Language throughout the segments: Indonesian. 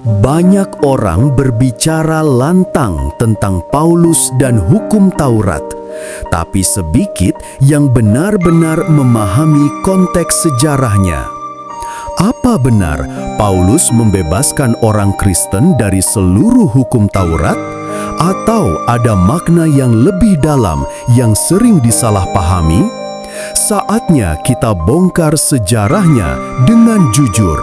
Banyak orang berbicara lantang tentang Paulus dan hukum Taurat, tapi sedikit yang benar-benar memahami konteks sejarahnya. Apa benar Paulus membebaskan orang Kristen dari seluruh hukum Taurat? Atau ada makna yang lebih dalam yang sering disalahpahami? Saatnya kita bongkar sejarahnya dengan jujur.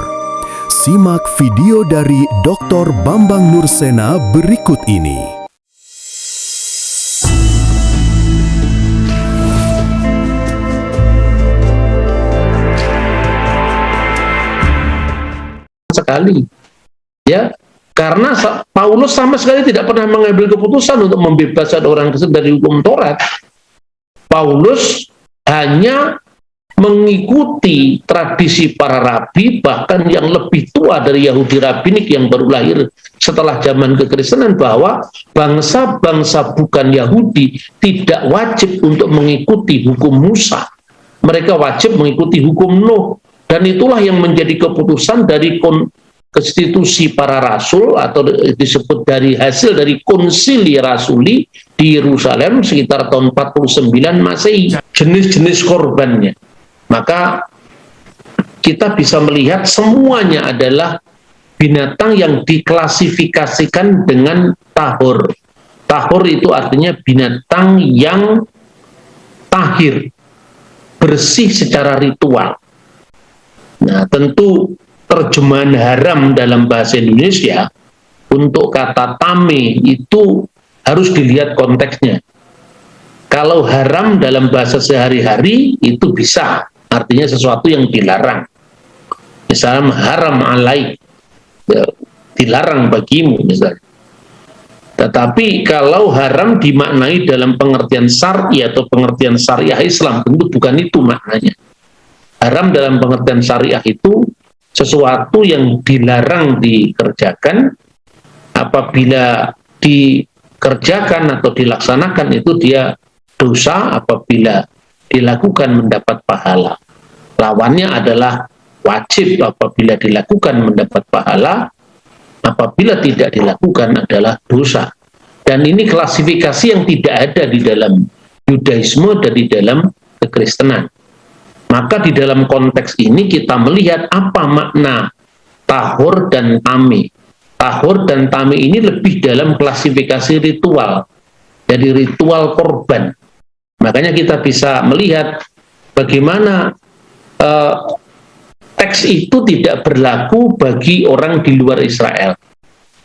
Simak video dari Dr. Bambang Nursena berikut ini. Sekali, ya, karena Paulus sama sekali tidak pernah mengambil keputusan untuk membebaskan orang Kristen dari hukum Taurat. Paulus hanya mengikuti tradisi para rabi, bahkan yang lebih tua dari Yahudi Rabinik yang baru lahir setelah zaman kekristenan, bahwa bangsa-bangsa bukan Yahudi tidak wajib untuk mengikuti hukum Musa. Mereka wajib mengikuti hukum Nuh, dan itulah yang menjadi keputusan dari konstitusi para rasul, atau disebut dari hasil dari konsili rasuli di Yerusalem sekitar tahun 49 Masehi. Jenis-jenis korbannya, maka kita bisa melihat semuanya adalah binatang yang diklasifikasikan dengan tahor. Tahor itu artinya binatang yang tahir, bersih secara ritual. Nah, tentu terjemahan haram dalam bahasa Indonesia untuk kata tame itu harus dilihat konteksnya. Kalau haram dalam bahasa sehari-hari itu bisa, artinya sesuatu yang dilarang. Misalnya haram alaik, ya, dilarang bagimu misalnya. Tetapi kalau haram dimaknai dalam pengertian syar'i atau pengertian syariah Islam, tentu bukan itu maknanya. Haram dalam pengertian syariah itu sesuatu yang dilarang dikerjakan. Apabila dikerjakan atau dilaksanakan itu dia dosa, apabila dilakukan mendapat pahala. Lawannya adalah wajib, apabila dilakukan mendapat pahala, apabila tidak dilakukan adalah dosa. Dan ini klasifikasi yang tidak ada di dalam Yudaisme dan di dalam kekristenan. Maka di dalam konteks ini kita melihat apa makna tahor dan tame. Tahor dan tame ini lebih dalam klasifikasi ritual, jadi ritual korban. Makanya kita bisa melihat bagaimana teks itu tidak berlaku bagi orang di luar Israel.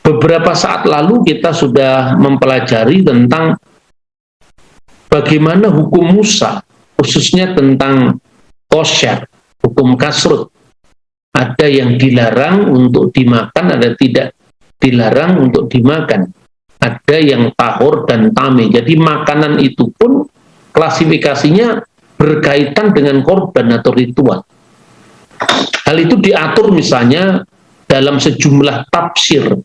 Beberapa saat lalu kita sudah mempelajari tentang bagaimana hukum Musa, khususnya tentang kosher, hukum kasrut. Ada yang dilarang untuk dimakan, ada tidak dilarang untuk dimakan. Ada yang tahor dan tame. Jadi makanan itu pun klasifikasinya berkaitan dengan korban atau ritual. Hal itu diatur misalnya dalam sejumlah tafsir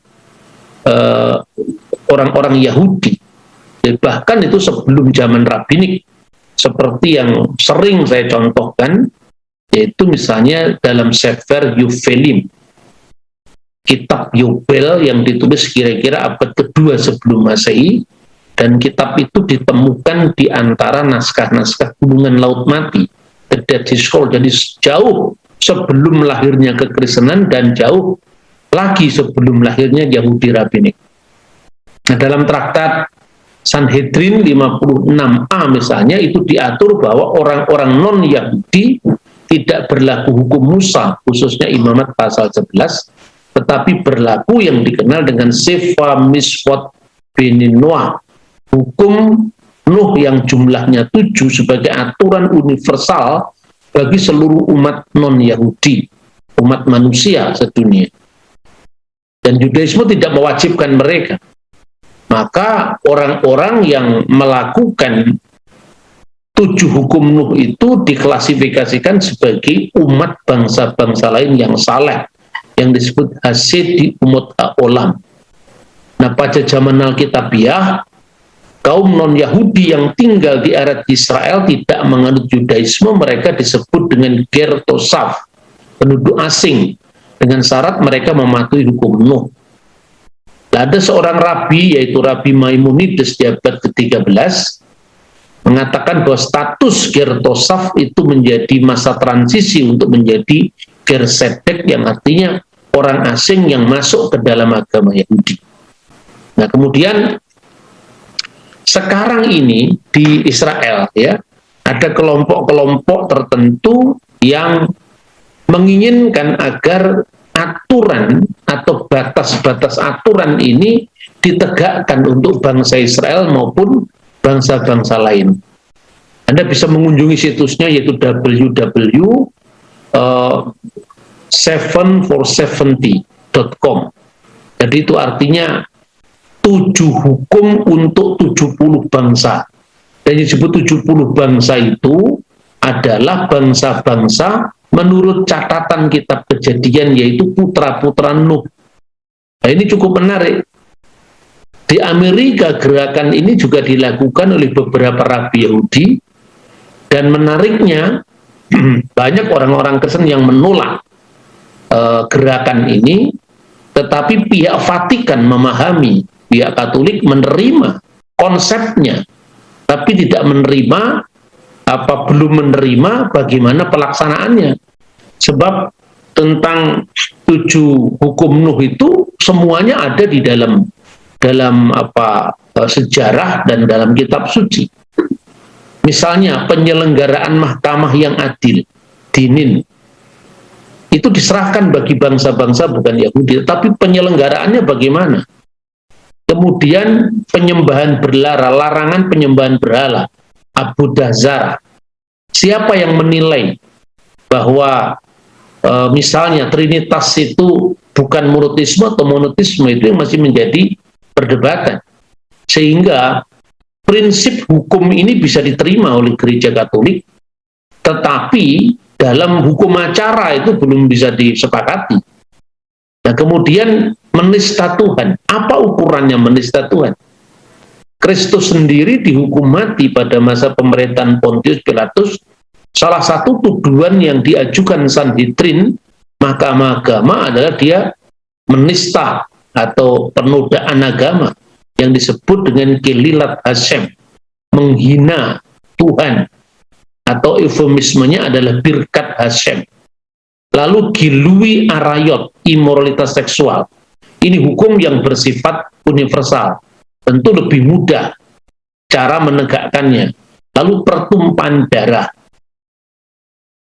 orang-orang Yahudi. Bahkan itu sebelum zaman Rabinik, seperti yang sering saya contohkan, yaitu misalnya dalam Sefer Yuvelim, kitab Yobel yang ditulis kira-kira abad kedua sebelum Masehi. Dan kitab itu ditemukan di antara naskah-naskah Gunungan Laut Mati, The Dead Sea Scroll, jadi jauh sebelum lahirnya kekristenan dan jauh lagi sebelum lahirnya Yahudi Rabinik. Nah, dalam traktat Sanhedrin 56a misalnya, itu diatur bahwa orang-orang non-Yahudi tidak berlaku hukum Musa, khususnya Imamat pasal 11, tetapi berlaku yang dikenal dengan Sefa Misvot Benin Noah, hukum Nuh yang jumlahnya 7 sebagai aturan universal bagi seluruh umat non-Yahudi, umat manusia sedunia. Dan Yudaisme tidak mewajibkan mereka. Maka orang-orang yang melakukan 7 hukum Nuh itu diklasifikasikan sebagai umat bangsa-bangsa lain yang saleh, yang disebut Hasedi Umot Olam. Nah, pada zaman Alkitabiah, kaum non-Yahudi yang tinggal di area Israel tidak menganut Yudaisme, mereka disebut dengan Ger Tosaf, penduduk asing. dengan syarat mereka mematuhi hukum Nuh. Ada seorang rabi, yaitu Rabi Maimonides di abad ke-13, mengatakan bahwa status Ger Tosaf itu menjadi masa transisi untuk menjadi Ger Sedek, yang artinya orang asing yang masuk ke dalam agama Yahudi. Nah, kemudian sekarang ini di Israel ya, ada kelompok-kelompok tertentu yang menginginkan agar aturan atau batas-batas aturan ini ditegakkan untuk bangsa Israel maupun bangsa-bangsa lain. Anda bisa mengunjungi situsnya, yaitu www.7for70.com. Jadi itu artinya 7 hukum untuk 70 bangsa. Dan yang disebut 70 bangsa itu adalah bangsa-bangsa menurut catatan kitab Kejadian, yaitu putra-putra Nuh. Nah, ini cukup menarik. Di Amerika gerakan ini juga dilakukan oleh beberapa rabi Yahudi, dan menariknya banyak orang-orang Kristen yang menolak gerakan ini, tetapi pihak Vatikan memahami, pihak Katolik menerima konsepnya, tapi tidak menerima belum menerima bagaimana pelaksanaannya. Sebab tentang 7 hukum Nuh itu semuanya ada di dalam sejarah dan dalam kitab suci. Misalnya penyelenggaraan mahkamah yang adil, dinin, itu diserahkan bagi bangsa-bangsa bukan Yahudi, tapi penyelenggaraannya bagaimana? Kemudian penyembahan berhala, larangan penyembahan berhala, Abu Dazara. Siapa yang menilai bahwa misalnya Trinitas itu bukan monoteisme atau monoteisme, itu yang masih menjadi perdebatan. Sehingga prinsip hukum ini bisa diterima oleh gereja Katolik, tetapi dalam hukum acara itu belum bisa disepakati. Nah, kemudian menista Tuhan. Apa ukurannya menista Tuhan? Kristus sendiri dihukum mati pada masa pemerintahan Pontius Pilatus. Salah satu tuduhan yang diajukan Sanhedrin, mahkamah agama, adalah dia menista atau penodaan agama yang disebut dengan kelilat Hashem, menghina Tuhan, atau eufemismenya adalah birkat Hashem. Lalu gilui arayot, imoralitas seksual. Ini hukum yang bersifat universal, tentu lebih mudah cara menegakkannya. Lalu pertumpahan darah,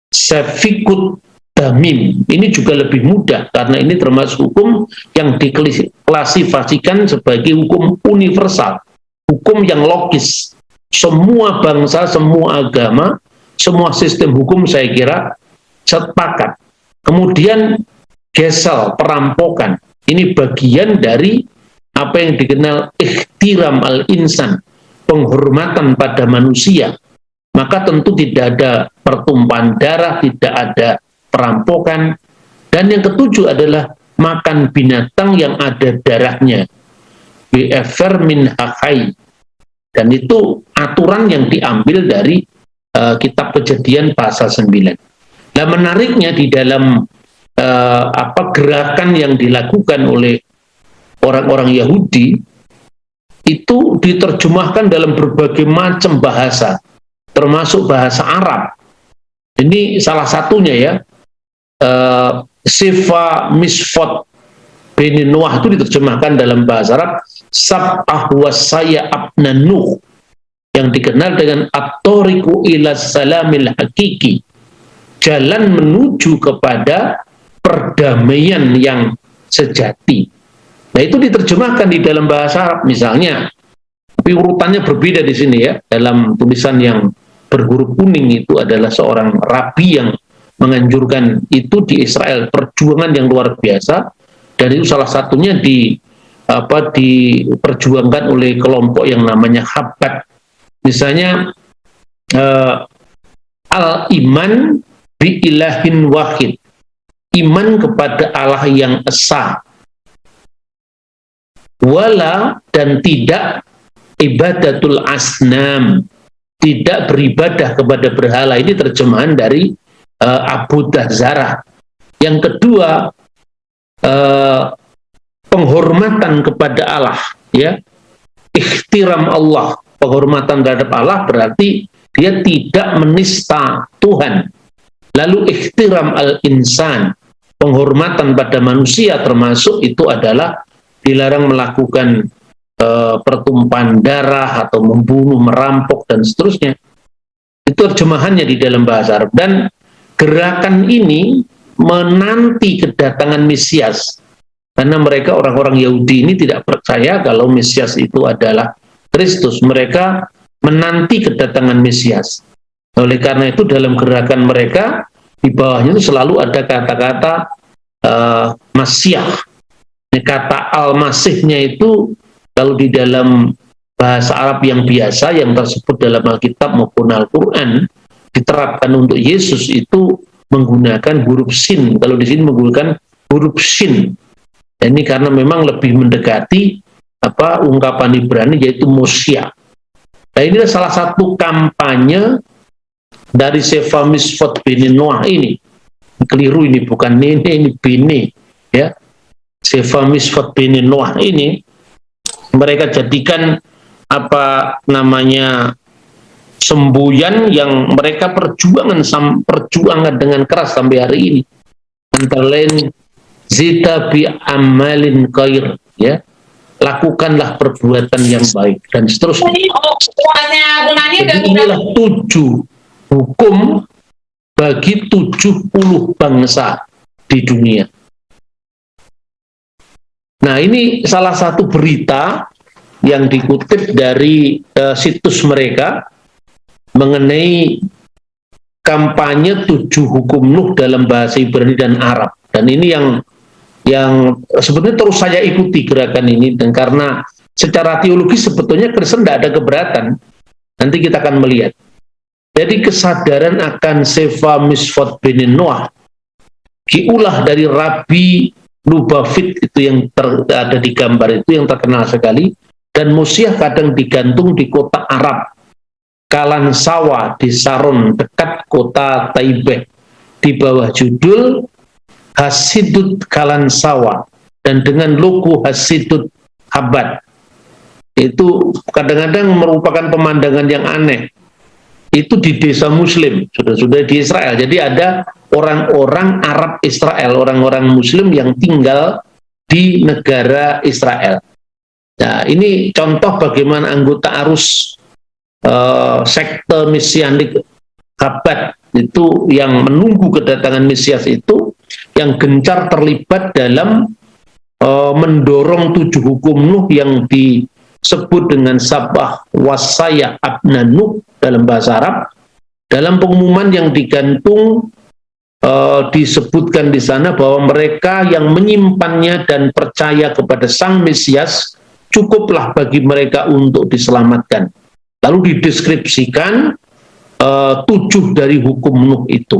sefikut damim, ini juga lebih mudah karena ini termasuk hukum yang diklasifikasikan sebagai hukum universal, hukum yang logis. Semua bangsa, semua agama, semua sistem hukum saya kira sepakat. Kemudian gesel, perampokan, ini bagian dari apa yang dikenal ikhtiram al-insan, penghormatan pada manusia. Maka tentu tidak ada pertumpahan darah, tidak ada perampokan. Dan yang ketujuh adalah makan binatang yang ada darahnya, bi'efer min hakai. Dan itu aturan yang diambil dari kitab Kejadian pasal 9. Nah, menariknya di dalam gerakan yang dilakukan oleh orang-orang Yahudi itu diterjemahkan dalam berbagai macam bahasa, termasuk bahasa Arab. Ini salah satunya ya, Sifa Misfot bin Nuh itu diterjemahkan dalam bahasa Arab Sab'ah wasaya abna Nuh, yang dikenal dengan at-tariqu ila salamil hakiki, jalan menuju kepada perdamaian yang sejati. Nah, itu diterjemahkan di dalam bahasa Arab misalnya, tapi urutannya berbeda di sini ya. Dalam tulisan yang berhuruf kuning itu adalah seorang rabi yang menganjurkan itu di Israel, perjuangan yang luar biasa, dan itu salah satunya diperjuangkan oleh kelompok yang namanya Chabad. Misalnya al-iman bi ilahin wahid, iman kepada Allah yang esa, wala, dan tidak ibadatul asnam, tidak beribadah kepada berhala. Ini terjemahan dari Abu Dazara. Yang kedua, eh, penghormatan kepada Allah, ya, ikhtiram Allah, penghormatan terhadap Allah berarti dia tidak menista Tuhan. Lalu ikhtiram al-insan, penghormatan pada manusia, termasuk itu adalah dilarang melakukan pertumpahan darah atau membunuh, merampok dan seterusnya. Itu terjemahannya di dalam bahasa Arab. Dan gerakan ini menanti kedatangan Mesias, karena mereka orang-orang Yahudi ini tidak percaya kalau Mesias itu adalah Kristus. Mereka menanti kedatangan Mesias. Oleh karena itu dalam gerakan mereka di bawahnya itu selalu ada kata-kata Masyah. Kata Al-Masihnya itu kalau di dalam bahasa Arab yang biasa yang tersebut dalam Alkitab maupun Al-Quran diterapkan untuk Yesus itu menggunakan huruf sin. Kalau di sini menggunakan huruf shin. Ini karena memang lebih mendekati ungkapan Ibrani yaitu Mosya. Nah, inilah salah satu kampanye dari Sefa Misfot bin Noah ini. Keliru ini, bukan Nene, ini Bini, ya. Sefa Misfot bin Noah ini mereka jadikan semboyan yang mereka perjuangan dengan keras sampai hari ini. Antara lain zita bi amalin khair, ya, lakukanlah perbuatan yang baik dan seterusnya. Jadi inilah 7 hukum bagi 70 bangsa di dunia. Nah, ini salah satu berita yang dikutip dari situs mereka mengenai kampanye 7 hukum Nuh dalam bahasa Ibrani dan Arab. Dan ini yang sebetulnya terus saya ikuti gerakan ini, dan karena secara teologis sebetulnya Kristen tidak ada keberatan. Nanti kita akan melihat. Jadi kesadaran akan Sefa Misfot bin Noah diulah dari Rabi Lubavitch, itu yang ada di gambar itu yang terkenal sekali, dan Mosya kadang digantung di kota Arab Kalansawa di Saron dekat kota Taibeh di bawah judul Hasidut Kalansawa dan dengan logo Hasidut Habad. Itu kadang-kadang merupakan pemandangan yang aneh. Itu di desa Muslim, sudah di Israel. Jadi ada orang-orang Arab Israel, orang-orang Muslim yang tinggal di negara Israel. Nah, ini contoh bagaimana anggota arus sekte Mesianik Chabad itu yang menunggu kedatangan Mesias itu yang gencar terlibat dalam mendorong 7 hukum Nuh yang disebut dengan Sabah Wasaya Abna Nuh dalam bahasa Arab. Dalam pengumuman yang digantung disebutkan di sana bahwa mereka yang menyimpannya dan percaya kepada Sang Mesias cukuplah bagi mereka untuk diselamatkan. Lalu dideskripsikan 7 dari hukum Nuh itu,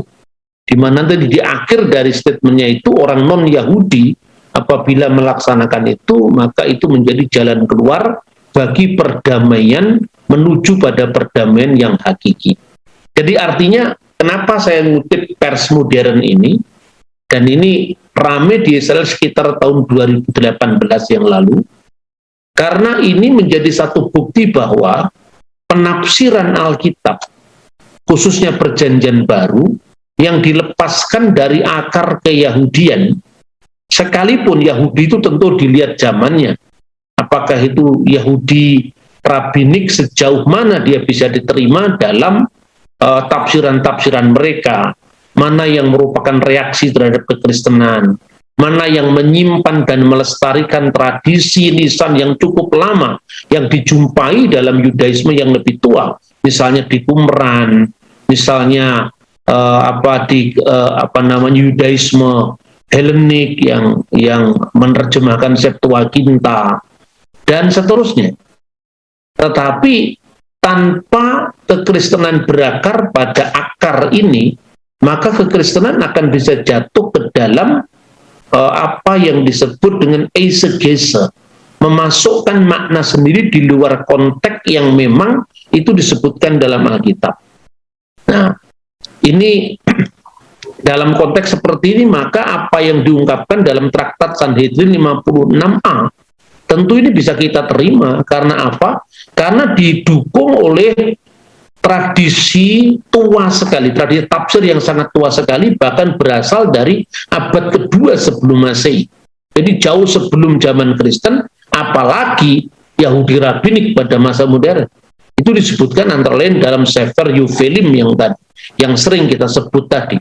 di mana nanti di akhir dari statementnya itu orang non-Yahudi apabila melaksanakan itu maka itu menjadi jalan keluar bagi perdamaian menuju pada perdamaian yang hakiki. Jadi artinya kenapa saya ngutip pers modern ini, dan ini rame di Israel sekitar tahun 2018 yang lalu, karena ini menjadi satu bukti bahwa penafsiran Alkitab, khususnya Perjanjian Baru, yang dilepaskan dari akar keyahudian, sekalipun Yahudi itu tentu dilihat zamannya, apakah itu Yahudi rabbinik, sejauh mana dia bisa diterima dalam tafsiran-tafsiran mereka, mana yang merupakan reaksi terhadap kekristenan, mana yang menyimpan dan melestarikan tradisi lisan yang cukup lama yang dijumpai dalam Yudaisme yang lebih tua, misalnya di Qumran, misalnya Yudaisme Helenik yang menerjemahkan Septuaginta dan seterusnya. Tetapi tanpa kekristenan berakar pada akar ini, maka kekristenan akan bisa jatuh ke dalam apa yang disebut dengan eisegese, memasukkan makna sendiri di luar konteks yang memang itu disebutkan dalam Alkitab. Nah, ini dalam konteks seperti ini, maka apa yang diungkapkan dalam Traktat Sanhedrin 56a tentu ini bisa kita terima. Karena apa? Karena didukung oleh tradisi tua sekali, tradisi tafsir yang sangat tua sekali, bahkan berasal dari abad kedua sebelum Masehi. Jadi jauh sebelum zaman Kristen, apalagi Yahudi Rabbinik pada masa modern. Itu disebutkan antara lain dalam Sefer Yuvelim yang sering kita sebut tadi.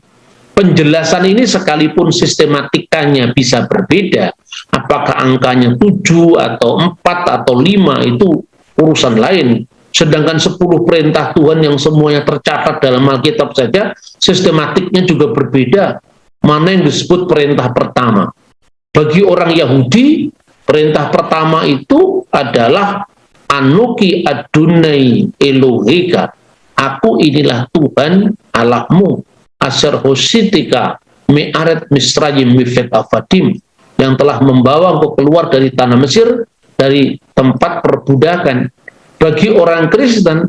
Penjelasan ini sekalipun sistematikanya bisa berbeda, apakah angkanya 7 atau 4 atau 5 itu urusan lain. Sedangkan 10 perintah Tuhan yang semuanya tercatat dalam Alkitab saja, sistematiknya juga berbeda. Mana yang disebut perintah pertama? Bagi orang Yahudi, perintah pertama itu adalah Anoki Adonai Eloheka, aku inilah Tuhan Allahmu, Asher Hositika Me'aret Misrayim Mifet Avadim, yang telah membawa engkau keluar dari tanah Mesir, dari tempat perbudakan. Bagi orang Kristen,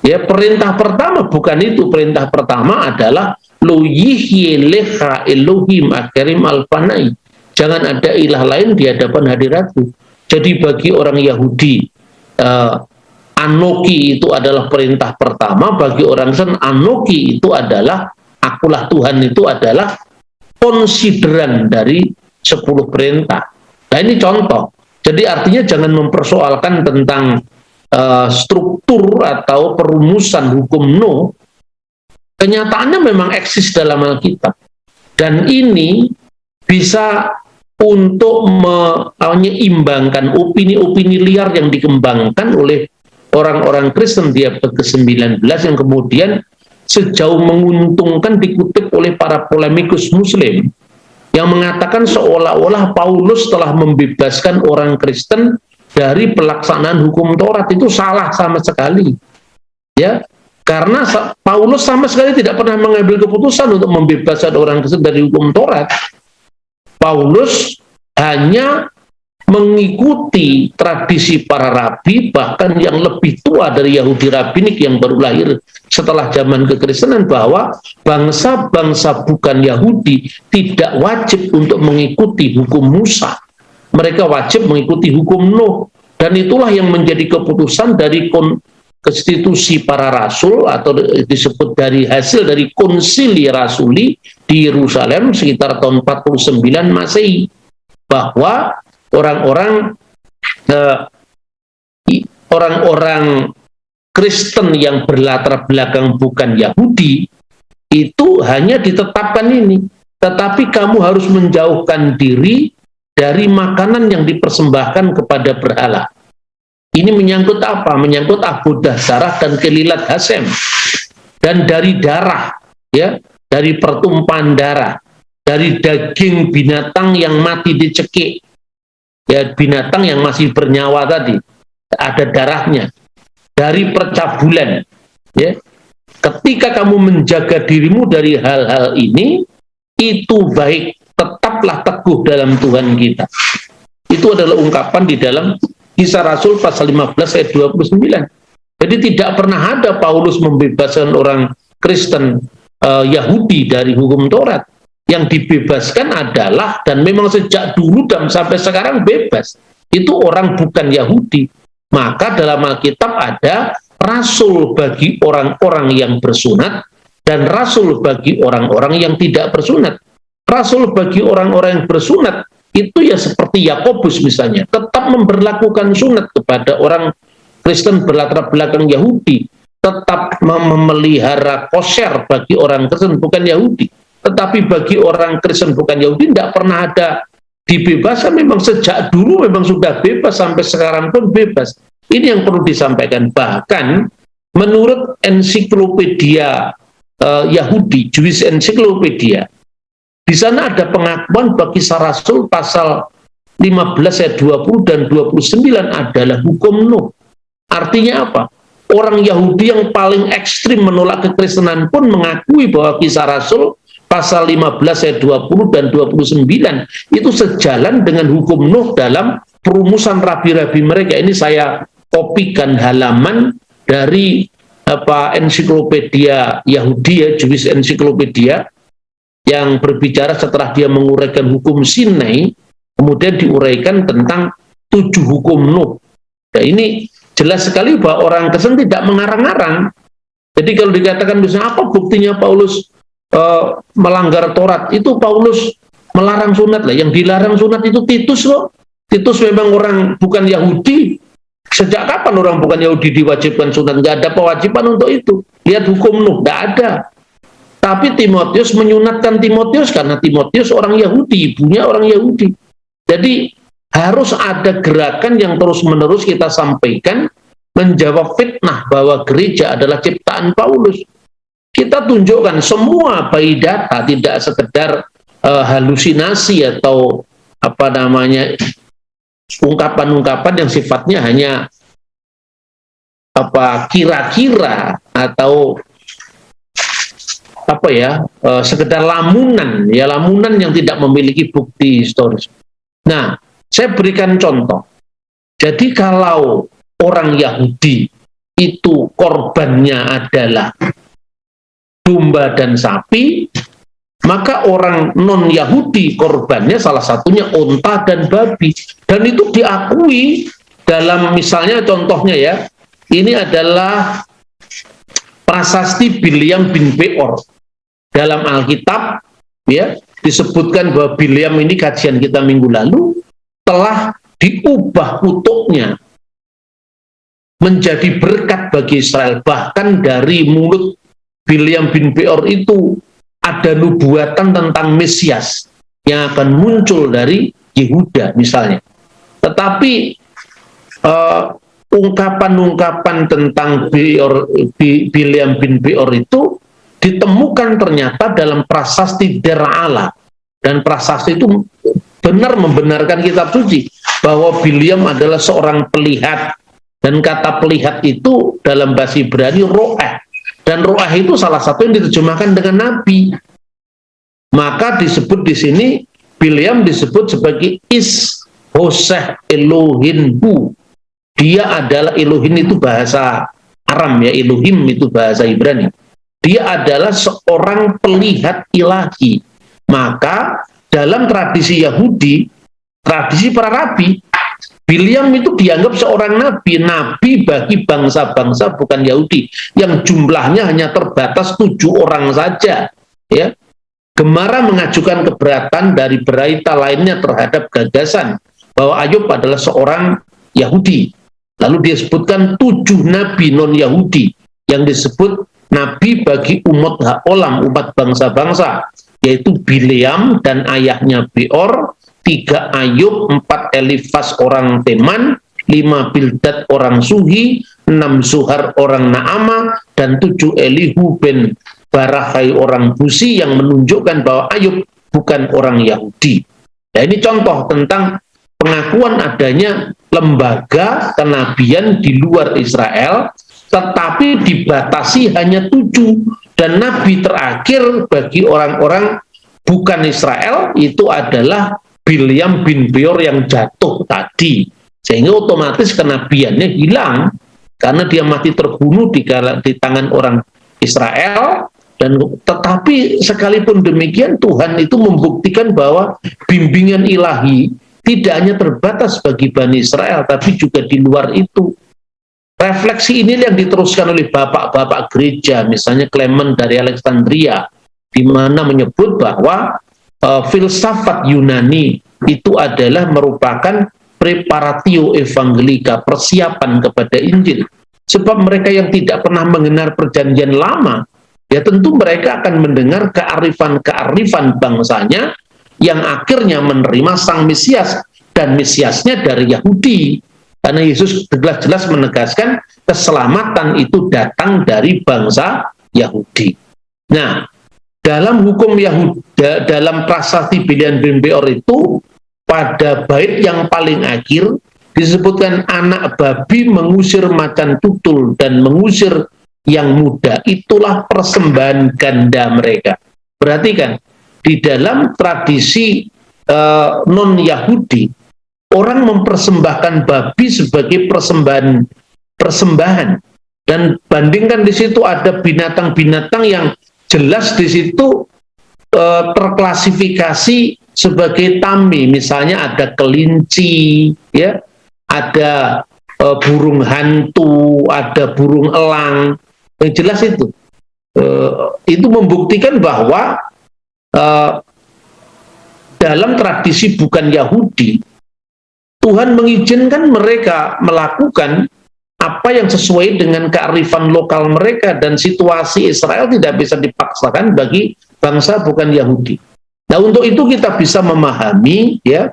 ya, perintah pertama bukan itu. Perintah pertama adalah Lo yihye lecha Elohim akarim alfanai, jangan ada ilah lain di hadapan hadiratku. Jadi bagi orang Yahudi, Anoki itu adalah perintah pertama. Bagi orang Kristen, Anoki itu adalah akulah Tuhan, itu adalah konsideran dari 10 perintah. Nah, ini contoh. Jadi artinya jangan mempersoalkan tentang struktur atau perumusan hukum Nuh. Kenyataannya memang eksis dalam Alkitab, dan ini bisa untuk menyeimbangkan opini-opini liar yang dikembangkan oleh orang-orang Kristen di abad ke-19 yang kemudian sejauh menguntungkan dikutip oleh para polemikus Muslim yang mengatakan seolah-olah Paulus telah membebaskan orang Kristen dari pelaksanaan hukum Taurat. Itu salah sama sekali, ya, karena Paulus sama sekali tidak pernah mengambil keputusan untuk membebaskan orang Kristen dari hukum Taurat. Paulus hanya mengikuti tradisi para rabi, bahkan yang lebih tua dari Yahudi Rabbinik yang baru lahir setelah zaman kekristenan, bahwa bangsa-bangsa bukan Yahudi tidak wajib untuk mengikuti hukum Musa. Mereka wajib mengikuti hukum Nuh, dan itulah yang menjadi keputusan dari konstitusi para rasul, atau disebut dari hasil dari konsili rasuli di Yerusalem sekitar tahun 49 Masehi, bahwa orang-orang Kristen yang berlatar belakang bukan Yahudi itu hanya ditetapkan ini, tetapi kamu harus menjauhkan diri dari makanan yang dipersembahkan kepada berhala. Ini menyangkut apa? Menyangkut abodah darah dan kelilat Hasem. Dan dari darah, ya, dari pertumpahan darah, dari daging binatang yang mati dicekik, ya, binatang yang masih bernyawa tadi, ada darahnya, dari percabulan, ya. Ketika kamu menjaga dirimu dari hal-hal ini, itu baik, tetaplah teguh dalam Tuhan kita. Itu adalah ungkapan di dalam Kisah Rasul pasal 15 ayat 29. Jadi tidak pernah ada Paulus membebaskan orang Kristen Yahudi dari hukum Taurat. Yang dibebaskan adalah, dan memang sejak dulu dan sampai sekarang bebas, itu orang bukan Yahudi. Maka dalam Alkitab ada rasul bagi orang-orang yang bersunat dan rasul bagi orang-orang yang tidak bersunat. Rasul bagi orang-orang yang bersunat itu ya seperti Yakobus misalnya, tetap memberlakukan sunat kepada orang Kristen berlatar belakang Yahudi, tetap memelihara kosher bagi orang Kristen bukan Yahudi. Tetapi bagi orang Kristen bukan Yahudi tidak pernah ada dibebaskan, memang sejak dulu memang sudah bebas, sampai sekarang pun bebas. Ini yang perlu disampaikan. Bahkan menurut ensiklopedia Yahudi, Jewish Encyclopedia, di sana ada pengakuan bagi Kisah Rasul pasal 15 ayat 20 dan 29 adalah hukum Nuh. Artinya apa? Orang Yahudi yang paling ekstrim menolak kekristenan pun mengakui bahwa Kisah Rasul pasal 15 ayat 20 dan 29 itu sejalan dengan hukum Nuh dalam perumusan rabi-rabi mereka. Ini saya kopikan halaman dari ensiklopedia Yahudi, ya, Jewish Encyclopedia, yang berbicara setelah dia menguraikan hukum Sinai, kemudian diuraikan tentang 7 hukum Nuh. Nah, ini jelas sekali bahwa orang Kristen tidak mengarang-arang. Jadi kalau dikatakan misalnya apa buktinya Paulus melanggar Taurat, itu Paulus melarang sunat lah. Yang dilarang sunat itu Titus loh. Titus memang orang bukan Yahudi. Sejak kapan orang bukan Yahudi diwajibkan sunat? Nggak ada kewajiban untuk itu. Lihat hukum Nuh, nggak ada. Tapi Timotius menyunatkan Timotius karena Timotius orang Yahudi, ibunya orang Yahudi. Jadi harus ada gerakan yang terus-menerus kita sampaikan menjawab fitnah bahwa gereja adalah ciptaan Paulus. Kita tunjukkan semua by data, tidak sekedar halusinasi atau apa namanya ungkapan-ungkapan yang sifatnya hanya apa kira-kira atau apa ya sekedar lamunan yang tidak memiliki bukti historis. Nah, saya berikan contoh. Jadi kalau orang Yahudi itu korbannya adalah domba dan sapi, maka orang non-Yahudi korbannya salah satunya unta dan babi. Dan itu diakui dalam misalnya contohnya ya, ini adalah prasasti Bileam bin Beor. Dalam Alkitab ya disebutkan bahwa Bileam ini kajian kita minggu lalu telah diubah kutuknya menjadi berkat bagi Israel. Bahkan dari mulut Bileam bin Beor itu ada nubuatan tentang Mesias yang akan muncul dari Yehuda misalnya. Tetapi ungkapan-ungkapan tentang Bileam bin Beor itu ditemukan ternyata dalam prasasti Dera'ala. Dan prasasti itu benar membenarkan kitab suci bahwa Bileam adalah seorang pelihat. Dan kata pelihat itu dalam bahasa Ibrani ro'eh. Dan ro'eh itu salah satu yang diterjemahkan dengan nabi. Maka disebut di sini Bileam disebut sebagai Is-Hoseh Elohinhu. Dia adalah Elohim itu bahasa Aram ya, Elohim itu bahasa Ibrani. Dia adalah seorang pelihat ilahi. Maka dalam tradisi Yahudi, tradisi para nabi, Bileam itu dianggap seorang nabi bagi bangsa-bangsa bukan Yahudi, yang jumlahnya hanya terbatas 7 orang saja. Ya, Gemara mengajukan keberatan dari berita lainnya terhadap gagasan bahwa Ayub adalah seorang Yahudi. Lalu disebutkan 7 nabi non-Yahudi yang disebut nabi bagi umat haolam, umat bangsa-bangsa, yaitu Bileam dan ayahnya Beor, 3 Ayub, 4 Elifas orang Teman, 5 Bildad orang Suhi, 6 Zuhar orang Naama, dan 7 Elihu bin Barahai orang Busi, yang menunjukkan bahwa Ayub bukan orang Yahudi. Nah, ini contoh tentang pengakuan adanya lembaga kenabian di luar Israel, tetapi dibatasi hanya 7. Dan nabi terakhir bagi orang-orang bukan Israel itu adalah Bileam bin Beor yang jatuh tadi. Sehingga otomatis kenabiannya hilang karena dia mati terbunuh di tangan orang Israel. Dan tetapi sekalipun demikian Tuhan itu membuktikan bahwa bimbingan ilahi tidak hanya terbatas bagi Bani Israel, tapi juga di luar itu. Refleksi ini yang diteruskan oleh bapak-bapak gereja, misalnya Clement dari Alexandria, di mana menyebut bahwa filsafat Yunani itu adalah merupakan preparatio evangelika, persiapan kepada Injil. Sebab mereka yang tidak pernah mengenal perjanjian lama, ya tentu mereka akan mendengar kearifan-kearifan bangsanya yang akhirnya menerima Sang Mesias, dan Mesiasnya dari Yahudi. Karena Yesus jelas-jelas menegaskan keselamatan itu datang dari bangsa Yahudi. Nah, dalam hukum Yahudi, dalam prasasti Bileam bin Beor itu, pada bait yang paling akhir disebutkan anak babi mengusir macan tutul dan mengusir yang muda, itulah persembahan ganda mereka. Perhatikan, di dalam tradisi non-Yahudi, orang mempersembahkan babi sebagai persembahan, dan bandingkan di situ ada binatang-binatang yang jelas di situ terklasifikasi sebagai tami, misalnya ada kelinci, ya, ada burung hantu, ada burung elang, yang jelas itu membuktikan bahwa dalam tradisi bukan Yahudi, Tuhan mengizinkan mereka melakukan apa yang sesuai dengan kearifan lokal mereka, dan situasi Israel tidak bisa dipaksakan bagi bangsa bukan Yahudi. Nah, untuk itu kita bisa memahami, ya,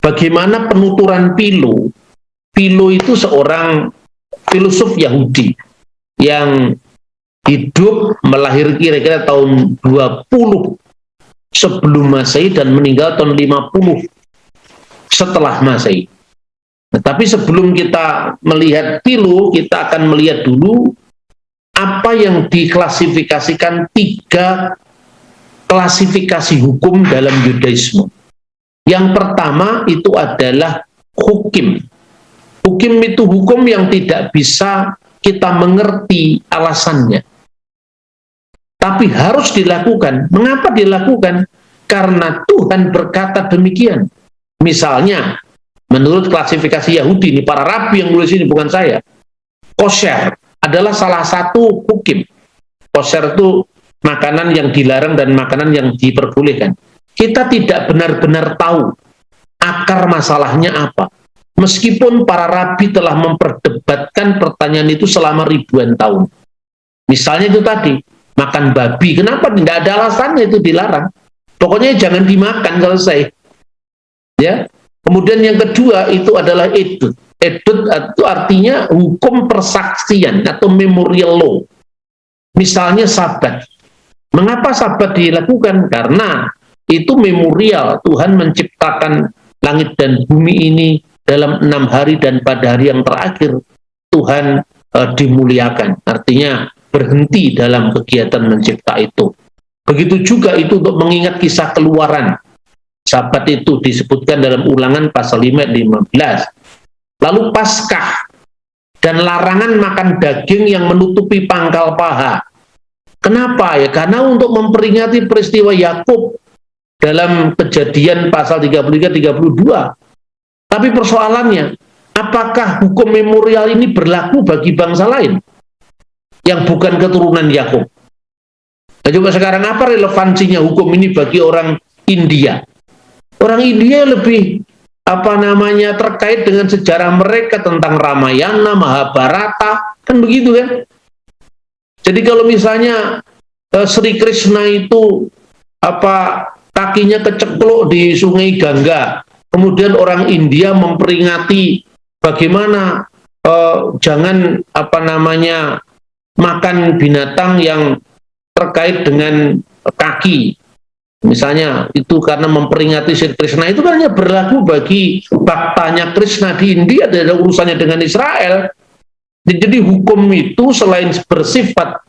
bagaimana penuturan Philo. Philo itu seorang filosof Yahudi yang hidup melahir kira-kira tahun 20 sebelum Masehi dan meninggal tahun 50 setelah Masehi. Nah, tapi sebelum kita melihat Philo, kita akan melihat dulu apa yang diklasifikasikan 3 klasifikasi hukum dalam Yudaisme. Yang pertama itu adalah hukim. Hukim itu hukum yang tidak bisa kita mengerti alasannya, tapi harus dilakukan. Mengapa dilakukan? Karena Tuhan berkata demikian. Misalnya, menurut klasifikasi Yahudi, ini para rabi yang nulis ini, bukan saya, kosher adalah salah satu hukum. Kosher itu makanan yang dilarang dan makanan yang diperbolehkan. Kita tidak benar-benar tahu akar masalahnya apa, meskipun para rabi telah memperdebatkan pertanyaan itu selama ribuan tahun. Misalnya itu tadi, makan babi, kenapa tidak ada alasannya itu dilarang? Pokoknya jangan dimakan, selesai. Ya. Kemudian yang kedua itu adalah edut. Edut itu artinya hukum persaksian atau memorial law. Misalnya Sabat. Mengapa Sabat dilakukan? Karena itu memorial. Tuhan menciptakan langit dan bumi ini dalam 6 hari, dan pada hari yang terakhir Tuhan dimuliakan. Artinya berhenti dalam kegiatan mencipta itu. Begitu juga itu untuk mengingat kisah Keluaran. Sabat itu disebutkan dalam Ulangan pasal 5 ayat 15. Lalu Paskah dan larangan makan daging yang menutupi pangkal paha. Kenapa? Ya, karena untuk memperingati peristiwa Yakub dalam Kejadian pasal 33-32. Tapi persoalannya, apakah hukum memorial ini berlaku bagi bangsa lain yang bukan keturunan Yakub? Nah, coba sekarang apa relevansinya hukum ini bagi orang India? Orang India lebih terkait dengan sejarah mereka tentang Ramayana, Mahabharata, kan begitu kan? Jadi kalau misalnya Sri Krishna itu kakinya kecekluk di Sungai Gangga, kemudian orang India memperingati bagaimana jangan makan binatang yang terkait dengan kaki, misalnya itu karena memperingati Sri Krishna, itu kan hanya berlaku bagi baktanya Krishna di India, tidak ada urusannya dengan Israel. Jadi hukum itu selain bersifat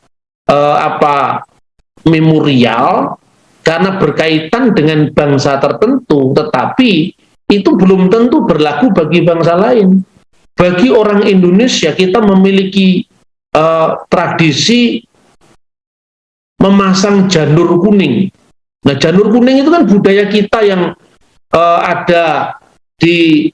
memorial karena berkaitan dengan bangsa tertentu, tetapi itu belum tentu berlaku bagi bangsa lain. Bagi orang Indonesia, kita memiliki tradisi memasang janur kuning. Nah, janur kuning itu kan budaya kita yang ada di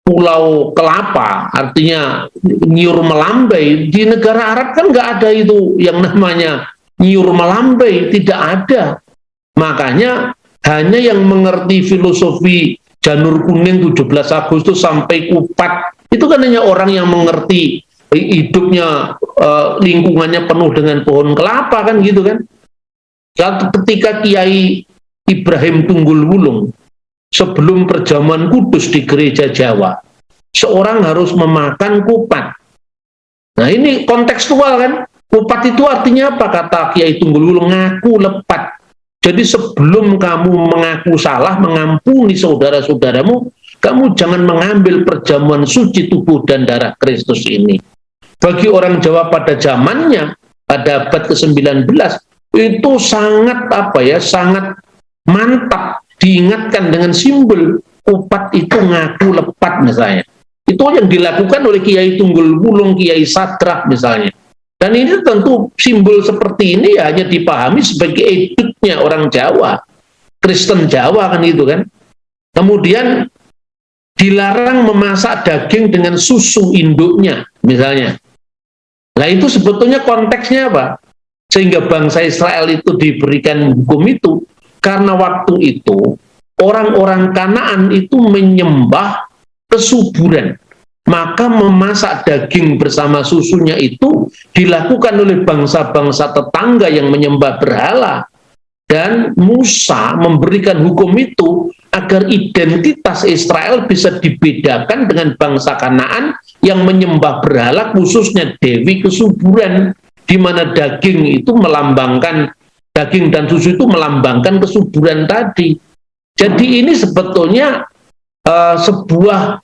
Pulau Kelapa, artinya nyiur melambai. Di negara Arab kan nggak ada itu yang namanya nyiur melambai, tidak ada. Makanya hanya yang mengerti filosofi janur kuning 17 Agustus sampai Kupat, itu kan hanya orang yang mengerti hidupnya, lingkungannya penuh dengan pohon kelapa, kan gitu kan. Ketika Kiai Ibrahim Tunggul Wulung sebelum perjamuan kudus di gereja Jawa, seorang harus memakan kupat. Nah, ini kontekstual kan. Kupat itu artinya apa? Kata Kiai Tunggul Wulung, ngaku lepat. Jadi sebelum kamu mengaku salah, mengampuni saudara-saudaramu, kamu jangan mengambil perjamuan suci tubuh dan darah Kristus ini. Bagi orang Jawa pada zamannya, pada abad ke-19, itu sangat sangat mantap diingatkan dengan simbol kupat itu ngaku lepat misalnya. Itu yang dilakukan oleh Kiai Tunggul Wulung, Kiai Sadrak misalnya. Dan ini tentu simbol seperti ini ya hanya dipahami sebagai edutnya orang Jawa, Kristen Jawa kan itu kan. Kemudian dilarang memasak daging dengan susu induknya misalnya. Nah itu sebetulnya konteksnya apa? Sehingga bangsa Israel itu diberikan hukum itu karena waktu itu orang-orang Kanaan itu menyembah kesuburan. Maka memasak daging bersama susunya itu dilakukan oleh bangsa-bangsa tetangga yang menyembah berhala. Dan Musa memberikan hukum itu agar identitas Israel bisa dibedakan dengan bangsa Kanaan yang menyembah berhala, khususnya Dewi kesuburan, di mana daging itu melambangkan, daging dan susu itu melambangkan kesuburan tadi. Jadi ini sebetulnya sebuah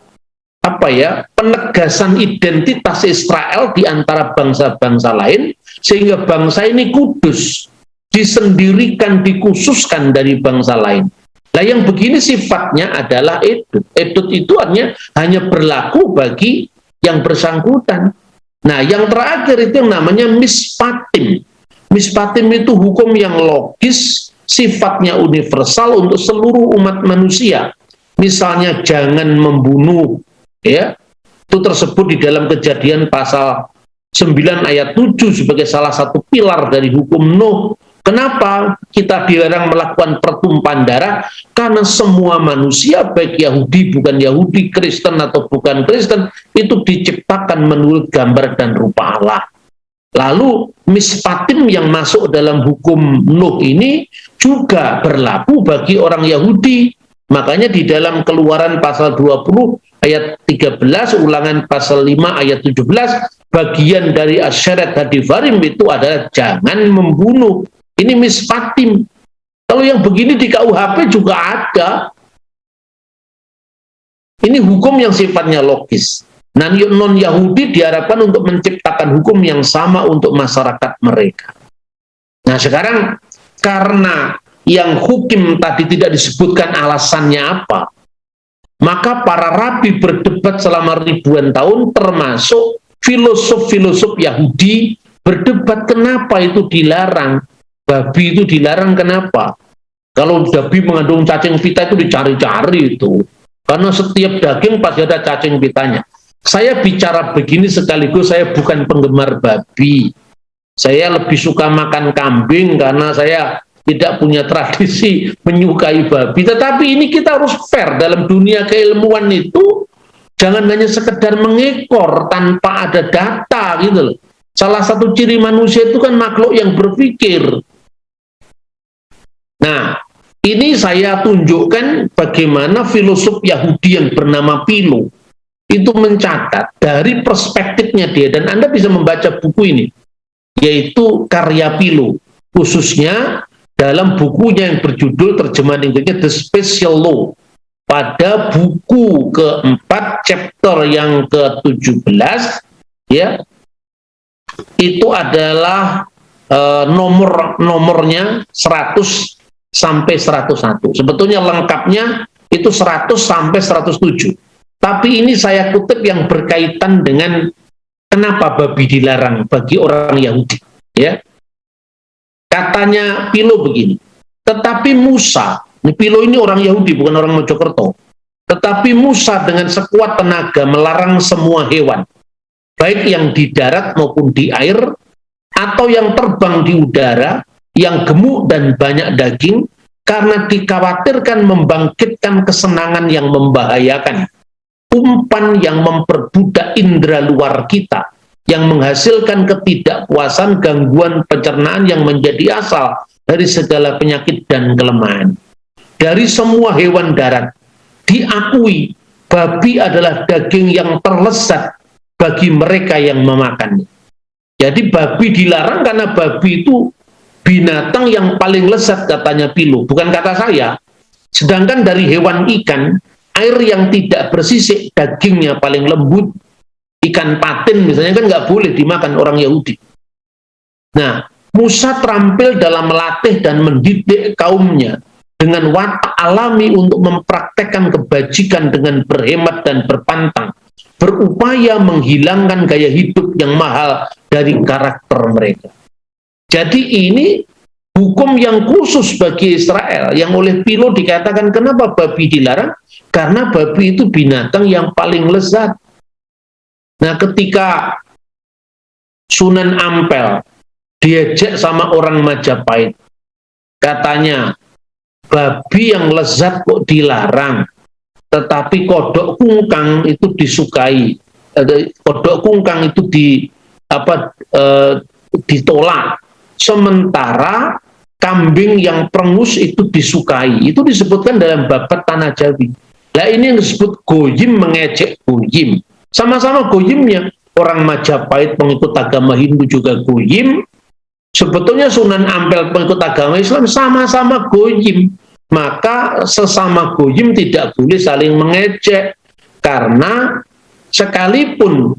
penegasan identitas Israel di antara bangsa-bangsa lain, sehingga bangsa ini kudus, disendirikan, dikhususkan dari bangsa lain. Nah yang begini sifatnya adalah edut. Edut itu hanya berlaku bagi yang bersangkutan. Nah yang terakhir itu yang namanya mispatim. Mispatim itu hukum yang logis, sifatnya universal untuk seluruh umat manusia. Misalnya jangan membunuh, ya, itu tersebut di dalam Kejadian pasal 9 ayat 7 sebagai salah satu pilar dari hukum Nuh. Kenapa kita dilarang melakukan pertumpahan darah? Karena semua manusia, baik Yahudi bukan Yahudi, Kristen atau bukan Kristen, itu diciptakan menurut gambar dan rupa Allah. Lalu mispatim yang masuk dalam hukum Nuh ini juga berlaku bagi orang Yahudi. Makanya di dalam Keluaran pasal 20 ayat 13, Ulangan pasal 5 ayat 17, bagian dari Asyeret Hadivarim itu adalah jangan membunuh. Ini mispatim. Kalau yang begini di KUHP juga ada. Ini hukum yang sifatnya logis. Non-Yahudi diharapkan untuk menciptakan hukum yang sama untuk masyarakat mereka. Nah sekarang karena yang hukum tadi tidak disebutkan alasannya apa, maka para rabi berdebat selama ribuan tahun, termasuk filosof-filosof Yahudi berdebat kenapa itu dilarang. Babi itu dilarang kenapa? Kalau babi mengandung cacing pita itu dicari-cari itu. Karena setiap daging pasti ada cacing pitanya. Saya bicara begini sekaligus saya bukan penggemar babi. Saya lebih suka makan kambing karena saya tidak punya tradisi menyukai babi. Tetapi ini kita harus fair dalam dunia keilmuan itu. Jangan hanya sekedar mengekor tanpa ada data gitu loh. Salah satu ciri manusia itu kan makhluk yang berpikir. Nah, ini saya tunjukkan bagaimana filosof Yahudi yang bernama Philo itu mencatat dari perspektifnya dia, dan Anda bisa membaca buku ini, yaitu karya Philo, khususnya dalam bukunya yang berjudul terjemahan Inggrisnya The Special Law. Pada buku keempat, chapter yang ke-17, ya, itu adalah nomornya 100 sampai 101. Sebetulnya lengkapnya itu 100 sampai 107. Tapi ini saya kutip yang berkaitan dengan kenapa babi dilarang bagi orang Yahudi. Ya, katanya Philo begini. Tetapi Musa, Philo ini orang Yahudi bukan orang Mojokerto. Tetapi Musa dengan sekuat tenaga melarang semua hewan, baik yang di darat maupun di air, atau yang terbang di udara, yang gemuk dan banyak daging, karena dikhawatirkan membangkitkan kesenangan yang membahayakan, umpan yang memperbudak indera luar kita, yang menghasilkan ketidakpuasan, gangguan pencernaan yang menjadi asal dari segala penyakit dan kelemahan. Dari semua hewan darat, diakui babi adalah daging yang terlezat bagi mereka yang memakannya. Jadi babi dilarang karena babi itu binatang yang paling lezat, katanya Philo, bukan kata saya. Sedangkan dari hewan ikan, air yang tidak bersisik, dagingnya paling lembut. Ikan patin misalnya kan nggak boleh dimakan orang Yahudi. Nah, Musa terampil dalam melatih dan mendidik kaumnya dengan watak alami untuk mempraktekkan kebajikan dengan berhemat dan berpantang, berupaya menghilangkan gaya hidup yang mahal dari karakter mereka. Jadi ini hukum yang khusus bagi Israel, yang oleh Philo dikatakan kenapa babi dilarang? Karena babi itu binatang yang paling lezat. Nah, ketika Sunan Ampel diajak sama orang Majapahit, katanya babi yang lezat kok dilarang, tetapi kodok kungkang itu disukai. Kodok kungkang itu ditolak. Sementara kambing yang perengus itu disukai. Itu disebutkan dalam babat Tanah Jawi. Nah, ini yang disebut goyim mengejek goyim. Sama-sama goyimnya. Orang Majapahit pengikut agama Hindu juga goyim. Sebetulnya Sunan Ampel pengikut agama Islam sama-sama goyim. Maka sesama goyim tidak boleh saling mengejek. Karena sekalipun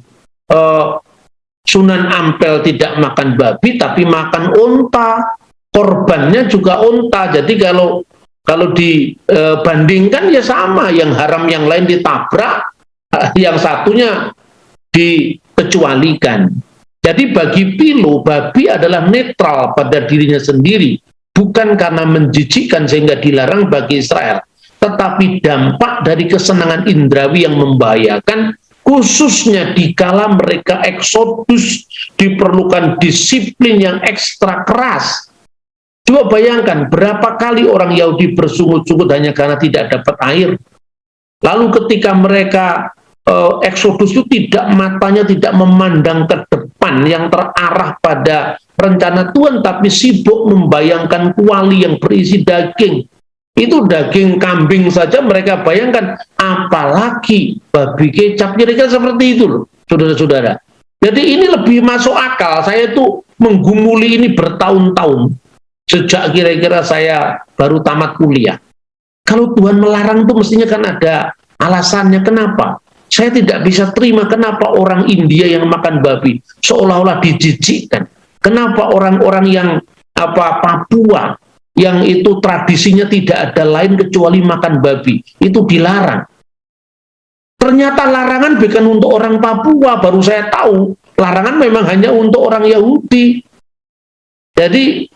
Sunan Ampel tidak makan babi tapi makan unta, korbannya juga unta. Jadi kalau dibandingkan ya sama, yang haram yang lain ditabrak, yang satunya dikecualikan. Jadi bagi Philo, babi adalah netral pada dirinya sendiri, bukan karena menjijikkan sehingga dilarang bagi Israel, tetapi dampak dari kesenangan indrawi yang membahayakan, khususnya dikala mereka eksodus, diperlukan disiplin yang ekstra keras. Coba bayangkan berapa kali orang Yahudi bersungut-sungut hanya karena tidak dapat air. Lalu ketika mereka eksodus itu matanya tidak memandang ke depan yang terarah pada rencana Tuhan, tapi sibuk membayangkan kuali yang berisi daging. Itu daging kambing saja mereka bayangkan, apalagi babi kecap, kira-kira seperti itu loh, saudara-saudara. Jadi ini lebih masuk akal. Saya tuh menggumuli ini bertahun-tahun, sejak kira-kira saya baru tamat kuliah. Kalau Tuhan melarang tuh mestinya kan ada alasannya. Kenapa? Saya tidak bisa terima kenapa orang India yang makan babi seolah-olah dijijikkan. Kenapa orang-orang yang Papua yang itu tradisinya tidak ada lain kecuali makan babi itu dilarang. Ternyata larangan bukan untuk orang Papua, baru saya tahu larangan memang hanya untuk orang Yahudi. Jadi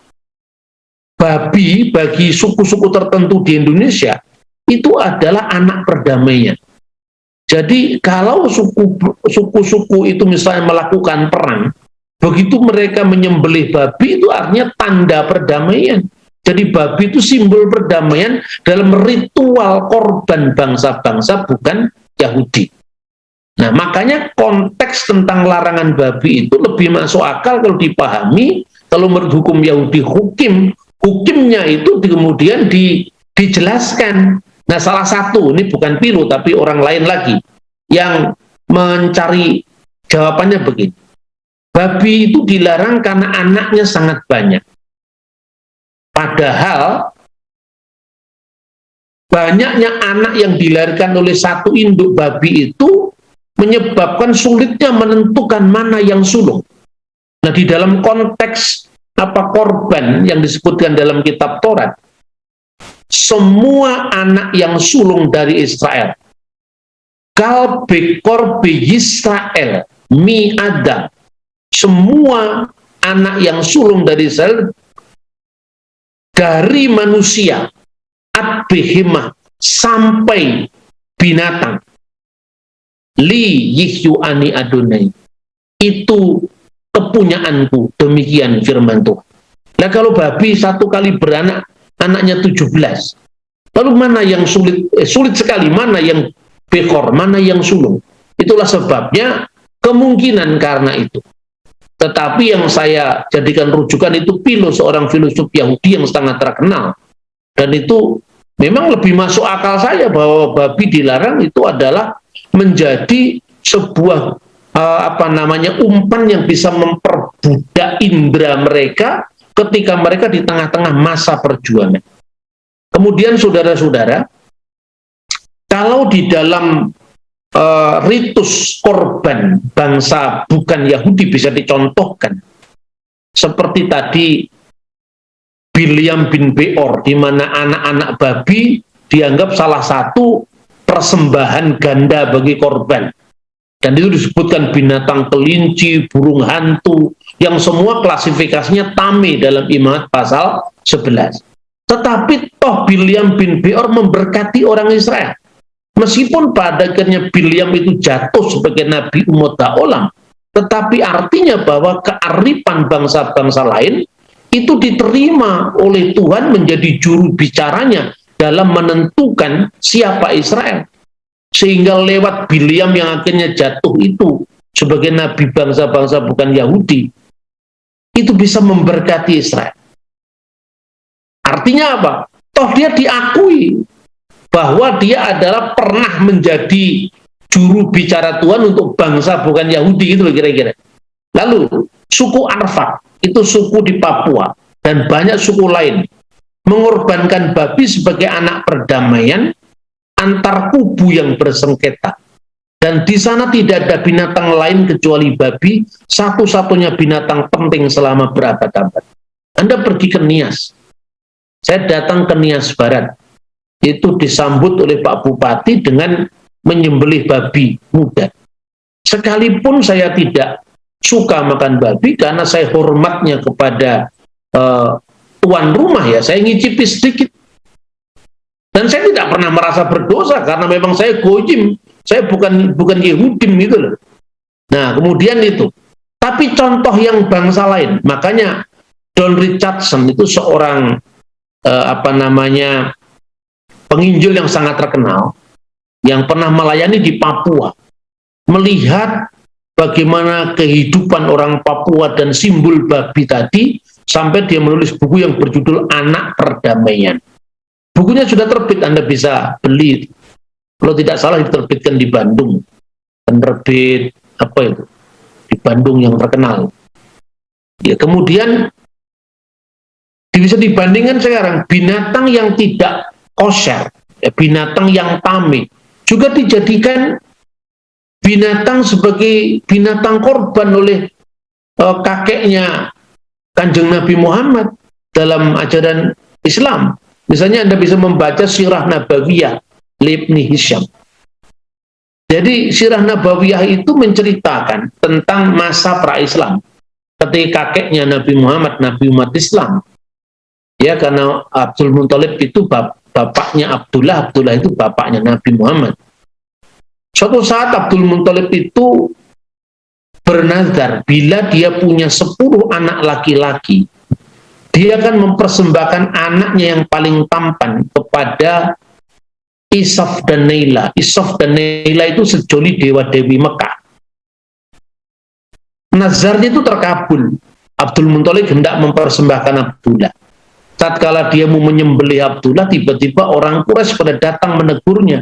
babi bagi suku-suku tertentu di Indonesia itu adalah anak perdamaian. Jadi kalau suku-suku itu misalnya melakukan perang, begitu mereka menyembelih babi itu artinya tanda perdamaian. Jadi babi itu simbol perdamaian dalam ritual korban bangsa-bangsa bukan Yahudi. Nah, makanya konteks tentang larangan babi itu lebih masuk akal kalau dipahami. Kalau menurut hukum Yahudi, hukimnya itu kemudian dijelaskan. Nah, salah satu, ini bukan Philo tapi orang lain lagi yang mencari jawabannya begini. Babi itu dilarang karena anaknya sangat banyak. Padahal banyaknya anak yang dilahirkan oleh satu induk babi itu menyebabkan sulitnya menentukan mana yang sulung. Nah, di dalam konteks korban yang disebutkan dalam kitab Taurat, semua anak yang sulung dari Israel, kalbe korbe Yisrael mi Adam, semua anak yang sulung dari Israel dari manusia ad-behemah sampai binatang, li yihyu ani Adonai, itu kepunyaanku, demikian firman Tuhan. Nah, kalau babi satu kali beranak anaknya 17, lalu mana yang sulit sekali, mana yang bekor, mana yang sulung. Itulah sebabnya kemungkinan karena itu. Tetapi yang saya jadikan rujukan itu Philo, seorang filosof Yahudi yang sangat terkenal, dan itu memang lebih masuk akal saya bahwa babi dilarang itu adalah menjadi sebuah umpan yang bisa memperbudak indera mereka ketika mereka di tengah-tengah masa perjuangan. Kemudian saudara-saudara, kalau di dalam ritus korban bangsa bukan Yahudi bisa dicontohkan, seperti tadi Bilyam bin Beor, di mana anak-anak babi dianggap salah satu persembahan ganda bagi korban. Dan itu disebutkan binatang kelinci, burung hantu, yang semua klasifikasinya tame dalam Imamat pasal 11. Tetapi toh Bilyam bin Beor memberkati orang Israel. Meskipun pada akhirnya Bilyam itu jatuh sebagai nabi umat olam, tetapi artinya bahwa kearifan bangsa-bangsa lain itu diterima oleh Tuhan menjadi juru bicaranya dalam menentukan siapa Israel. Sehingga lewat Bilyam yang akhirnya jatuh itu sebagai nabi bangsa-bangsa bukan Yahudi, itu bisa memberkati Israel. Artinya apa? Toh dia diakui bahwa dia adalah pernah menjadi juru bicara Tuhan untuk bangsa bukan Yahudi, gitu kira-kira. Lalu suku Arfak, itu suku di Papua, dan banyak suku lain mengorbankan babi sebagai anak perdamaian antar kubu yang bersengketa. Dan di sana tidak ada binatang lain kecuali babi, satu-satunya binatang penting selama berabad-abad. Anda pergi ke Nias. Saya datang ke Nias Barat. Itu disambut oleh Pak Bupati dengan menyembelih babi muda. Sekalipun saya tidak suka makan babi karena saya hormatnya kepada tuan rumah, ya saya ngicipi sedikit. Dan saya tidak pernah merasa berdosa karena memang saya goyim, saya bukan Yehudim gitu loh. Nah, kemudian itu. Tapi contoh yang bangsa lain, makanya Don Richardson itu seorang penginjil yang sangat terkenal yang pernah melayani di Papua, melihat bagaimana kehidupan orang Papua dan simbol babi tadi, sampai dia menulis buku yang berjudul Anak Perdamaian. Bukunya sudah terbit, Anda bisa beli. Kalau tidak salah diterbitkan di Bandung. Penerbit di Bandung yang terkenal. Ya, kemudian bisa dibandingkan sekarang binatang yang tidak kosher, ya, binatang yang tame juga dijadikan binatang sebagai binatang korban oleh kakeknya Kanjeng Nabi Muhammad dalam ajaran Islam. Misalnya Anda bisa membaca Sirah Nabawiyah Ibni Hisham. Jadi Sirah Nabawiyah itu menceritakan tentang masa pra-Islam ketika kakeknya Nabi Muhammad, Nabi umat Islam. Ya, karena Abdul Muthalib itu bapaknya Abdullah, Abdullah itu bapaknya Nabi Muhammad. Suatu saat Abdul Muthalib itu bernazar bila dia punya 10 anak laki-laki, dia akan mempersembahkan anaknya yang paling tampan kepada Isaf dan Naila. Isaf dan Naila itu sejoli dewa-dewi Mekah. Nazarnya itu terkabul. Abdul Muthalib hendak mempersembahkan Abdullah. Tatkala dia mau menyembelih Abdullah, tiba-tiba orang Quraisy pada datang menegurnya.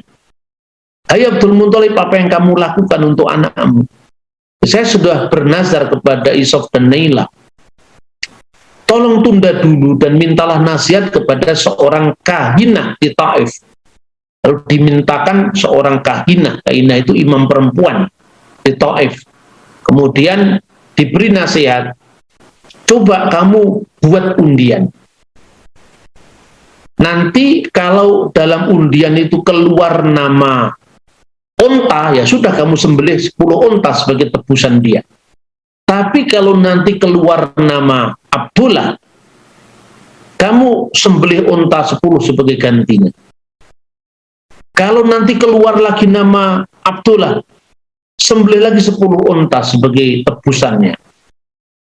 Hai Abdul Muthalib, apa yang kamu lakukan untuk anakmu? Saya sudah bernazar kepada Isaf dan Naila. Tolong tunda dulu dan mintalah nasihat kepada seorang kahinah di Taif. Lalu dimintakan seorang kahinah itu imam perempuan di Taif. Kemudian diberi nasihat, coba kamu buat undian. Nanti kalau dalam undian itu keluar nama onta, ya sudah kamu sembelih 10 onta sebagai tebusan dia. Tapi kalau nanti keluar nama Abdullah, kamu sembelih onta 10 sebagai gantinya. Kalau nanti keluar lagi nama Abdullah, sembelih lagi 10 onta sebagai tebusannya.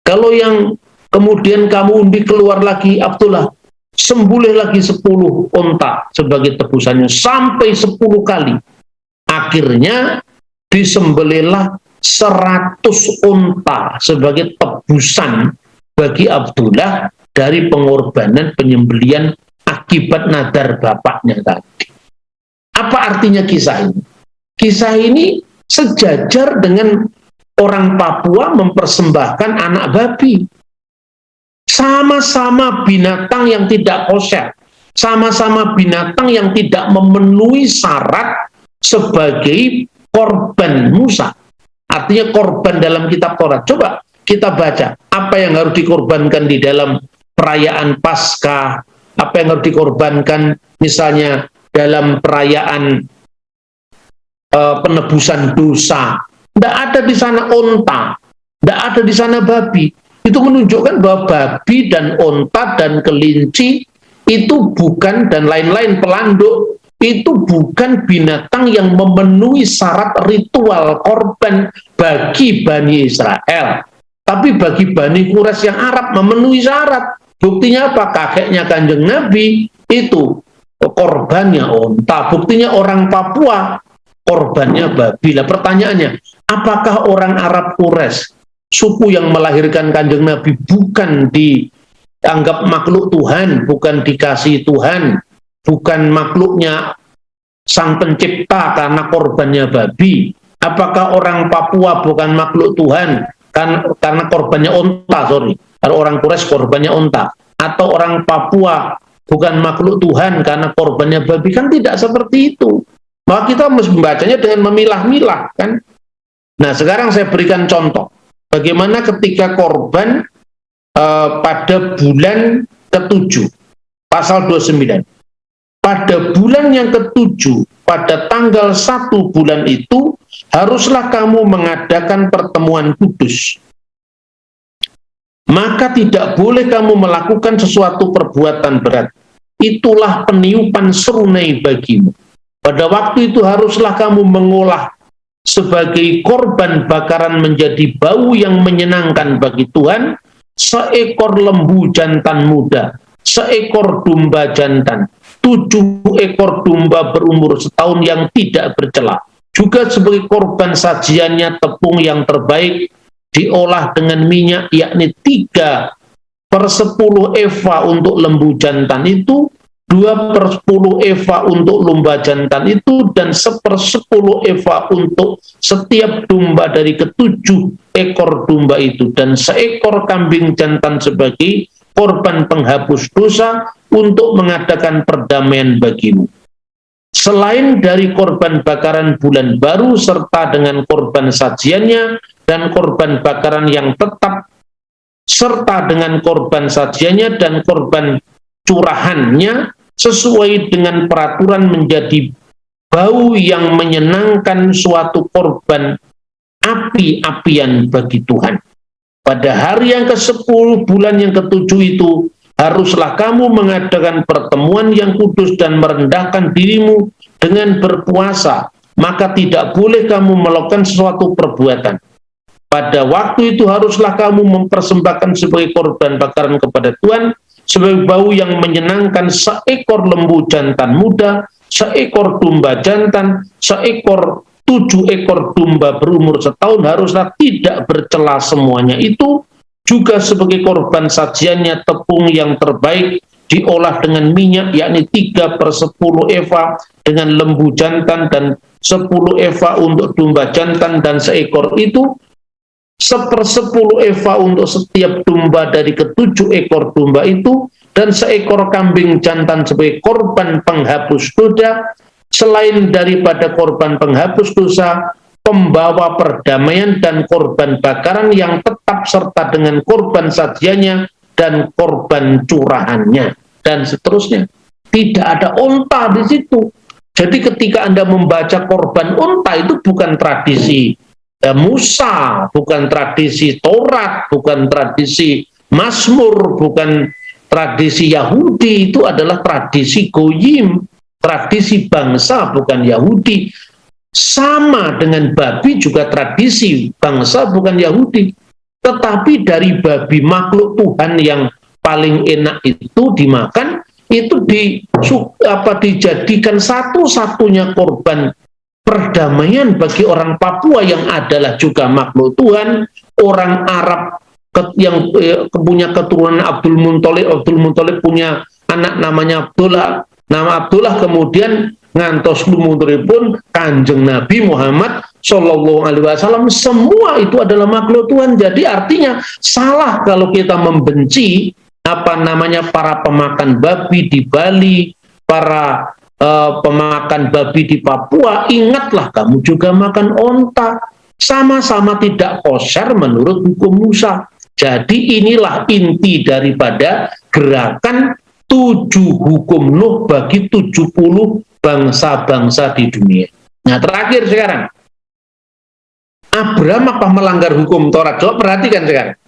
Kalau yang kemudian kamu undi keluar lagi Abdullah, sembelih lagi 10 onta sebagai tebusannya, sampai 10 kali. Akhirnya disembelihlah 100 onta sebagai tebusan bagi Abdullah dari pengorbanan penyembelian akibat nadar bapaknya tadi. Apa artinya kisah ini? Kisah ini sejajar dengan orang Papua mempersembahkan anak babi. Sama-sama binatang yang tidak kosher, sama-sama binatang yang tidak memenuhi syarat sebagai korban Musa. Artinya korban dalam kitab Taurat. Coba kita baca apa yang harus dikorbankan di dalam perayaan Paskah, apa yang harus dikorbankan misalnya dalam perayaan penebusan dosa. Tidak ada di sana onta, tidak ada di sana babi. Itu menunjukkan bahwa babi dan onta dan kelinci itu bukan, dan lain-lain pelanduk, itu bukan binatang yang memenuhi syarat ritual korban bagi Bani Israel. Tapi bagi Bani Quraisy yang Arab memenuhi syarat. Buktinya apa? Kakeknya Kanjeng Nabi itu korbannya onta. Buktinya orang Papua korbannya babi. Lah pertanyaannya, apakah orang Arab Quraisy, suku yang melahirkan Kanjeng Nabi, bukan dianggap makhluk Tuhan, bukan dikasih Tuhan, bukan makhluknya Sang Pencipta karena korbannya babi? Apakah orang Papua bukan makhluk Tuhan karena korbannya onta? Kalau orang Quraisy korbannya onta. Atau orang Papua bukan makhluk Tuhan karena korbannya babi? Kan tidak seperti itu. Maka kita harus membacanya dengan memilah-milah, kan? Nah, sekarang saya berikan contoh. Bagaimana ketika korban pada bulan ke-7, pasal 29. Pada bulan yang ke-7, pada tanggal 1 bulan itu, haruslah kamu mengadakan pertemuan kudus. Maka tidak boleh kamu melakukan sesuatu perbuatan berat. Itulah peniupan serunai bagimu. Pada waktu itu haruslah kamu mengolah sebagai korban bakaran menjadi bau yang menyenangkan bagi Tuhan, seekor lembu jantan muda, seekor domba jantan, 7 ekor domba berumur setahun yang tidak bercela. Juga sebagai korban sajiannya tepung yang terbaik diolah dengan minyak, yakni 3/10 eva untuk lembu jantan itu, 2/10 eva untuk domba jantan itu, dan 1/10 eva untuk setiap domba dari ke-7 ekor domba itu, dan seekor kambing jantan sebagai korban penghapus dosa untuk mengadakan perdamaian bagimu. Selain dari korban bakaran bulan baru serta dengan korban sajiannya dan korban bakaran yang tetap serta dengan korban sajiannya dan korban curahannya sesuai dengan peraturan menjadi bau yang menyenangkan suatu korban api-apian bagi Tuhan. Pada hari yang ke-10 bulan yang ke-7 itu haruslah kamu mengadakan pertemuan yang kudus dan merendahkan dirimu dengan berpuasa, maka tidak boleh kamu melakukan sesuatu perbuatan. Pada waktu itu haruslah kamu mempersembahkan sebagai korban bakaran kepada Tuhan sebagai bau yang menyenangkan seekor lembu jantan muda, seekor domba jantan, 7 ekor domba berumur setahun, haruslah tidak bercela semuanya itu. Juga sebagai korban sajiannya tepung yang terbaik diolah dengan minyak, yakni 3/10 eva dengan lembu jantan dan 10 eva untuk domba jantan, dan seekor itu 1/10 eva untuk setiap domba dari ke-7 ekor domba itu, dan seekor kambing jantan sebagai korban penghapus dosa. Selain daripada korban penghapus dosa, pembawa perdamaian dan korban bakaran yang tetap serta dengan korban sajiannya dan korban curahannya, dan seterusnya. Tidak ada onta di situ. Jadi ketika Anda membaca korban onta, itu bukan tradisi Musa, bukan tradisi Taurat, bukan tradisi Mazmur, bukan tradisi Yahudi. Itu adalah tradisi Goyim, tradisi bangsa bukan Yahudi. Sama dengan babi juga tradisi bangsa bukan Yahudi. Tetapi dari babi, makhluk Tuhan yang paling enak itu dimakan, itu dijadikan satu-satunya korban perdamaian bagi orang Papua yang adalah juga makhluk Tuhan, orang Arab yang punya keturunan Abdul Muthalib punya anak namanya Abdullah. Nama Abdullah kemudian ngantos lumuripun Kanjeng Nabi Muhammad Shallallahu Alaihi Wasallam. Semua itu adalah makhluk Tuhan. Jadi artinya salah kalau kita membenci para pemakan babi di Bali, para pemakan babi di Papua. Ingatlah kamu juga makan onta, sama-sama tidak kosher menurut hukum Musa. Jadi inilah inti daripada gerakan 7 hukum Nuh bagi 70 bangsa-bangsa di dunia. Nah, terakhir sekarang, Abraham apa melanggar hukum Taurat? Coba perhatikan sekarang.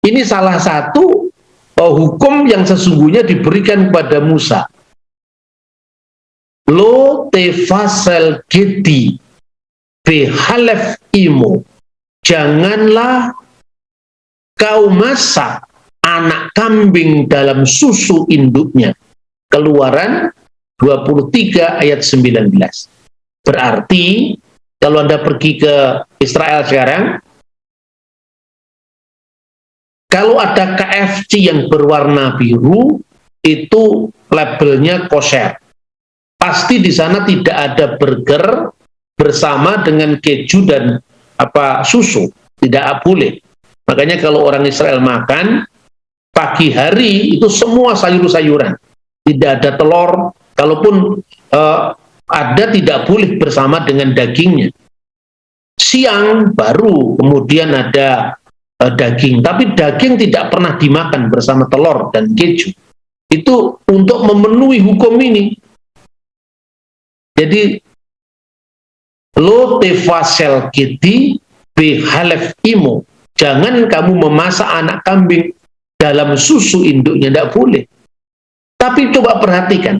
Ini salah satu hukum yang sesungguhnya diberikan kepada Musa. Lo tefasel gedi behalef imo. Janganlah kau masak anak kambing dalam susu induknya. Keluaran 23 ayat 19. Berarti kalau Anda pergi ke Israel sekarang, kalau ada KFC yang berwarna biru, itu labelnya kosher. Pasti di sana tidak ada burger bersama dengan keju dan susu. Tidak boleh. Makanya kalau orang Israel makan, pagi hari itu semua sayur-sayuran. Tidak ada telur. Kalaupun ada, tidak boleh bersama dengan dagingnya. Siang baru kemudian ada daging, tapi daging tidak pernah dimakan bersama telur dan keju. Itu untuk memenuhi hukum ini. Jadi lo tefasel kiti behalef imo, jangan kamu memasak anak kambing dalam susu induknya, tidak boleh. Tapi coba perhatikan,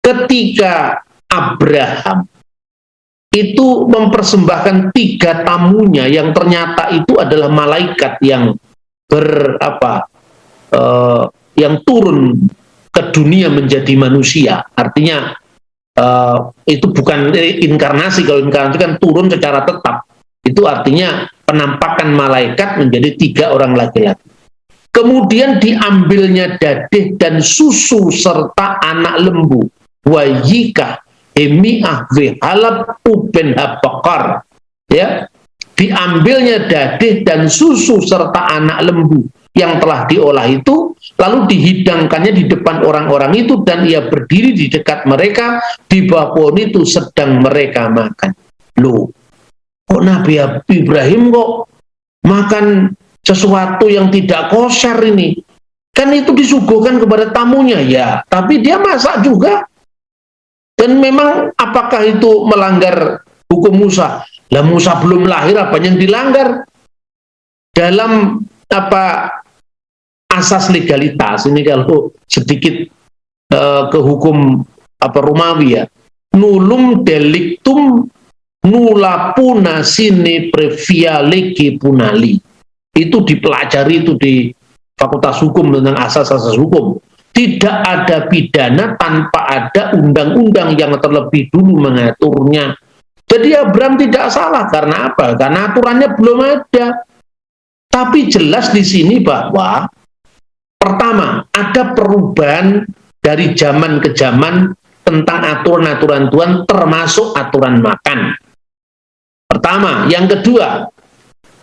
ketika Abraham itu mempersembahkan 3 tamunya yang ternyata itu adalah malaikat yang yang turun ke dunia menjadi manusia. Artinya itu bukan inkarnasi. Kalau inkarnasi kan turun secara tetap. Itu artinya penampakan malaikat menjadi 3 orang laki-laki. Kemudian diambilnya dadih dan susu serta anak lembu. Wayika emi'ah vehalab uben habakar, ya, diambilnya dadih dan susu serta anak lembu yang telah diolah itu, lalu dihidangkannya di depan orang-orang itu, dan ia berdiri di dekat mereka, di bawah pohon itu sedang mereka makan. Loh, kok Nabi Ibrahim kok makan sesuatu yang tidak kosher ini? Kan itu disuguhkan kepada tamunya, ya, tapi dia masak juga. Dan memang apakah itu melanggar hukum Musa? Lah Musa belum lahir, apa yang dilanggar? Dalam asas legalitas ini, kalau sedikit ke hukum Romawi, ya, nullum delictum nulla puna sine previa lege punali. Itu dipelajari itu di Fakultas Hukum tentang asas-asas hukum. Tidak ada pidana tanpa ada undang-undang yang terlebih dulu mengaturnya. Jadi Abraham tidak salah. Karena apa? Karena aturannya belum ada. Tapi jelas di sini bahwa pertama, ada perubahan dari zaman ke zaman tentang aturan-aturan Tuhan, termasuk aturan makan. Pertama. Yang kedua,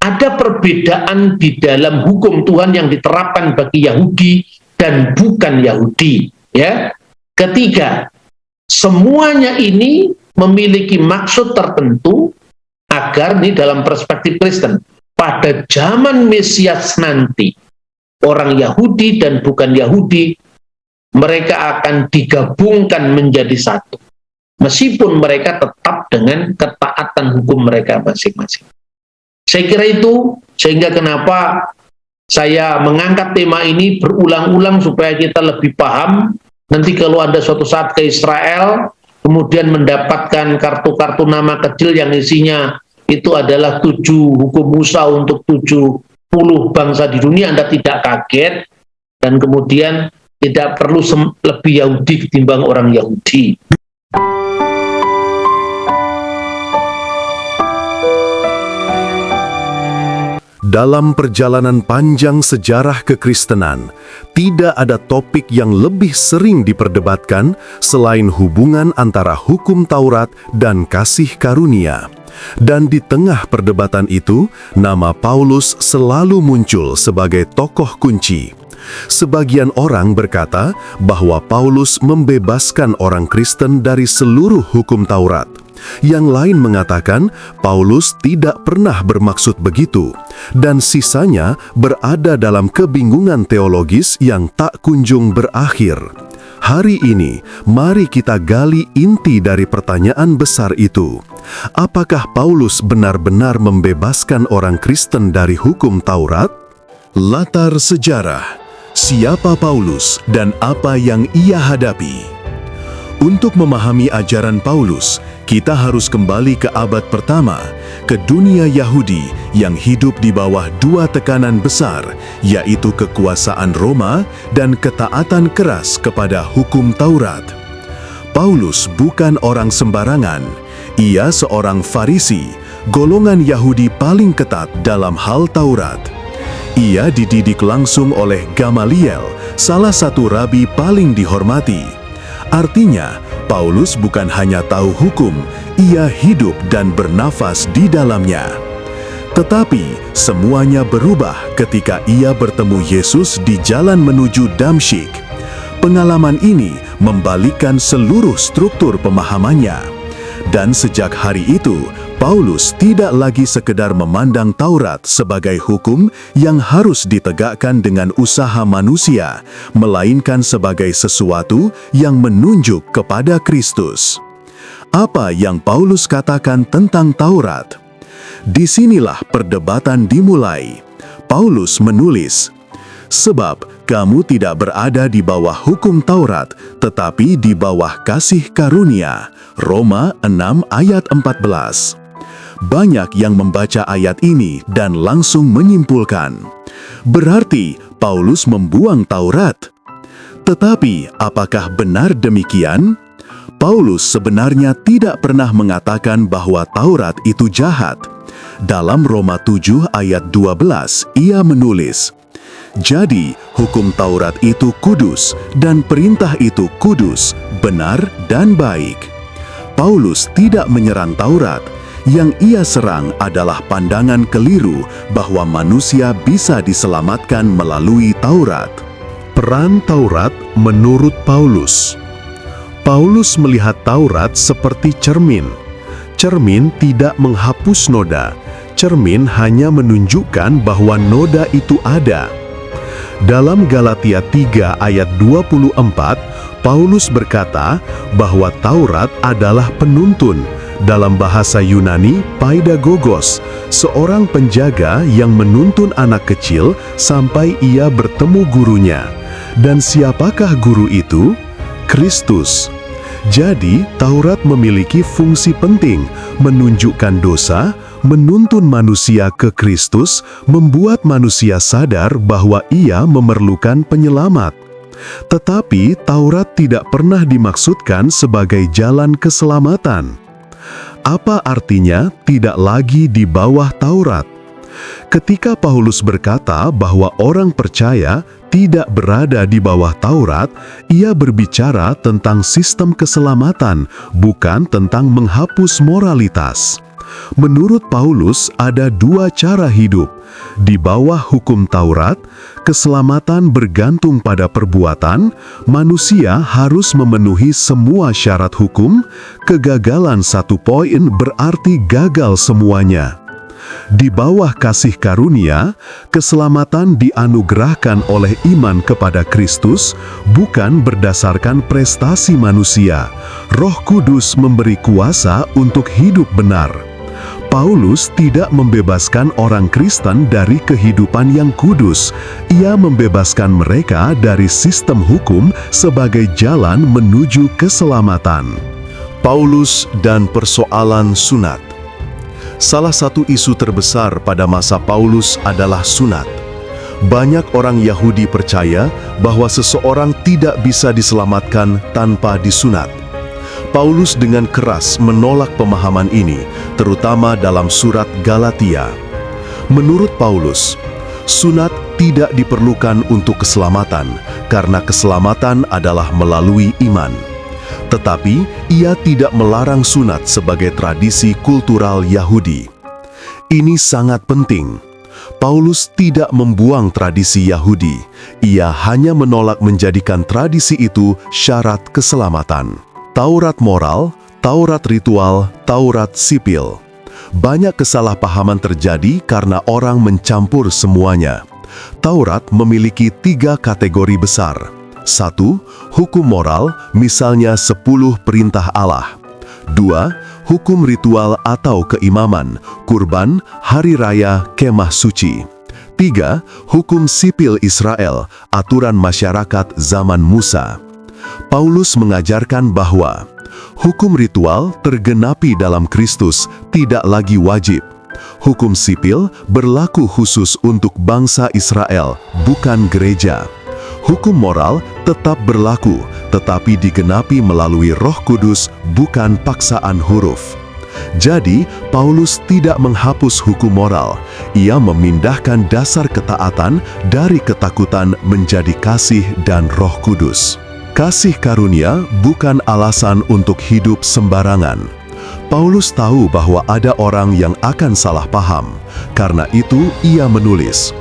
ada perbedaan di dalam hukum Tuhan yang diterapkan bagi Yahudi dan bukan Yahudi, ya. Ketiga, semuanya ini memiliki maksud tertentu agar, ini dalam perspektif Kristen, pada zaman Mesias nanti, orang Yahudi dan bukan Yahudi mereka akan digabungkan menjadi satu, meskipun mereka tetap dengan ketaatan hukum mereka masing-masing. Saya kira itu, sehingga kenapa saya mengangkat tema ini berulang-ulang supaya kita lebih paham. Nanti kalau Anda suatu saat ke Israel, kemudian mendapatkan kartu-kartu nama kecil yang isinya itu adalah 7 hukum Musa untuk 70 bangsa di dunia, Anda tidak kaget, dan kemudian tidak perlu lebih Yahudi ketimbang orang Yahudi. Dalam perjalanan panjang sejarah kekristenan, tidak ada topik yang lebih sering diperdebatkan selain hubungan antara hukum Taurat dan kasih karunia. Dan di tengah perdebatan itu, nama Paulus selalu muncul sebagai tokoh kunci. Sebagian orang berkata bahwa Paulus membebaskan orang Kristen dari seluruh hukum Taurat. Yang lain mengatakan Paulus tidak pernah bermaksud begitu, dan sisanya berada dalam kebingungan teologis yang tak kunjung berakhir. Hari ini, mari kita gali inti dari pertanyaan besar itu. Apakah Paulus benar-benar membebaskan orang Kristen dari hukum Taurat? Latar sejarah. Siapa Paulus dan apa yang ia hadapi? Untuk memahami ajaran Paulus, kita harus kembali ke abad pertama, ke dunia Yahudi yang hidup di bawah dua tekanan besar, yaitu kekuasaan Roma dan ketaatan keras kepada hukum Taurat. Paulus bukan orang sembarangan. Ia seorang Farisi, golongan Yahudi paling ketat dalam hal Taurat. Ia dididik langsung oleh Gamaliel, salah satu rabi paling dihormati. Artinya, Paulus bukan hanya tahu hukum, ia hidup dan bernafas di dalamnya. Tetapi, semuanya berubah ketika ia bertemu Yesus di jalan menuju Damsyik. Pengalaman ini membalikkan seluruh struktur pemahamannya. Dan sejak hari itu, Paulus tidak lagi sekedar memandang Taurat sebagai hukum yang harus ditegakkan dengan usaha manusia, melainkan sebagai sesuatu yang menunjuk kepada Kristus. Apa yang Paulus katakan tentang Taurat? Disinilah perdebatan dimulai. Paulus menulis, "Sebab kamu tidak berada di bawah hukum Taurat, tetapi di bawah kasih karunia." Roma 6 ayat 14. Banyak yang membaca ayat ini dan langsung menyimpulkan, berarti Paulus membuang Taurat. Tetapi, apakah benar demikian? Paulus sebenarnya tidak pernah mengatakan bahwa Taurat itu jahat. Dalam Roma 7 ayat 12, ia menulis, "Jadi, hukum Taurat itu kudus, dan perintah itu kudus, benar, dan baik." Paulus tidak menyerang Taurat. Yang ia serang adalah pandangan keliru bahwa manusia bisa diselamatkan melalui Taurat. Peran Taurat menurut Paulus. Paulus melihat Taurat seperti cermin. Cermin tidak menghapus noda. Cermin hanya menunjukkan bahwa noda itu ada. Dalam Galatia 3 ayat 24, Paulus berkata bahwa Taurat adalah penuntun. Dalam bahasa Yunani, paidagogos, seorang penjaga yang menuntun anak kecil sampai ia bertemu gurunya. Dan siapakah guru itu? Kristus. Jadi, Taurat memiliki fungsi penting, menunjukkan dosa, menuntun manusia ke Kristus, membuat manusia sadar bahwa ia memerlukan penyelamat. Tetapi, Taurat tidak pernah dimaksudkan sebagai jalan keselamatan. Apa artinya tidak lagi di bawah Taurat? Ketika Paulus berkata bahwa orang percaya tidak berada di bawah Taurat, ia berbicara tentang sistem keselamatan, bukan tentang menghapus moralitas. Menurut Paulus, ada dua cara hidup. Di bawah hukum Taurat, keselamatan bergantung pada perbuatan, manusia harus memenuhi semua syarat hukum, kegagalan satu poin berarti gagal semuanya. Di bawah kasih karunia, keselamatan dianugerahkan oleh iman kepada Kristus, bukan berdasarkan prestasi manusia. Roh Kudus memberi kuasa untuk hidup benar. Paulus tidak membebaskan orang Kristen dari kehidupan yang kudus. Ia membebaskan mereka dari sistem hukum sebagai jalan menuju keselamatan. Paulus dan persoalan sunat. Salah satu isu terbesar pada masa Paulus adalah sunat. Banyak orang Yahudi percaya bahwa seseorang tidak bisa diselamatkan tanpa disunat. Paulus dengan keras menolak pemahaman ini, terutama dalam surat Galatia. Menurut Paulus, sunat tidak diperlukan untuk keselamatan, karena keselamatan adalah melalui iman. Tetapi, ia tidak melarang sunat sebagai tradisi kultural Yahudi. Ini sangat penting. Paulus tidak membuang tradisi Yahudi. Ia hanya menolak menjadikan tradisi itu syarat keselamatan. Taurat moral, Taurat ritual, Taurat sipil. Banyak kesalahpahaman terjadi karena orang mencampur semuanya. Taurat memiliki 3 kategori besar. 1. Hukum moral, misalnya 10 perintah Allah. 2. Hukum ritual atau keimaman, kurban, hari raya, kemah suci. 3. Hukum sipil Israel, aturan masyarakat zaman Musa. Paulus mengajarkan bahwa hukum ritual tergenapi dalam Kristus tidak lagi wajib. Hukum sipil berlaku khusus untuk bangsa Israel, bukan gereja. Hukum moral tetap berlaku, tetapi digenapi melalui Roh Kudus, bukan paksaan huruf. Jadi, Paulus tidak menghapus hukum moral. Ia memindahkan dasar ketaatan dari ketakutan menjadi kasih dan Roh Kudus. Kasih karunia bukan alasan untuk hidup sembarangan. Paulus tahu bahwa ada orang yang akan salah paham. Karena itu, ia menulis,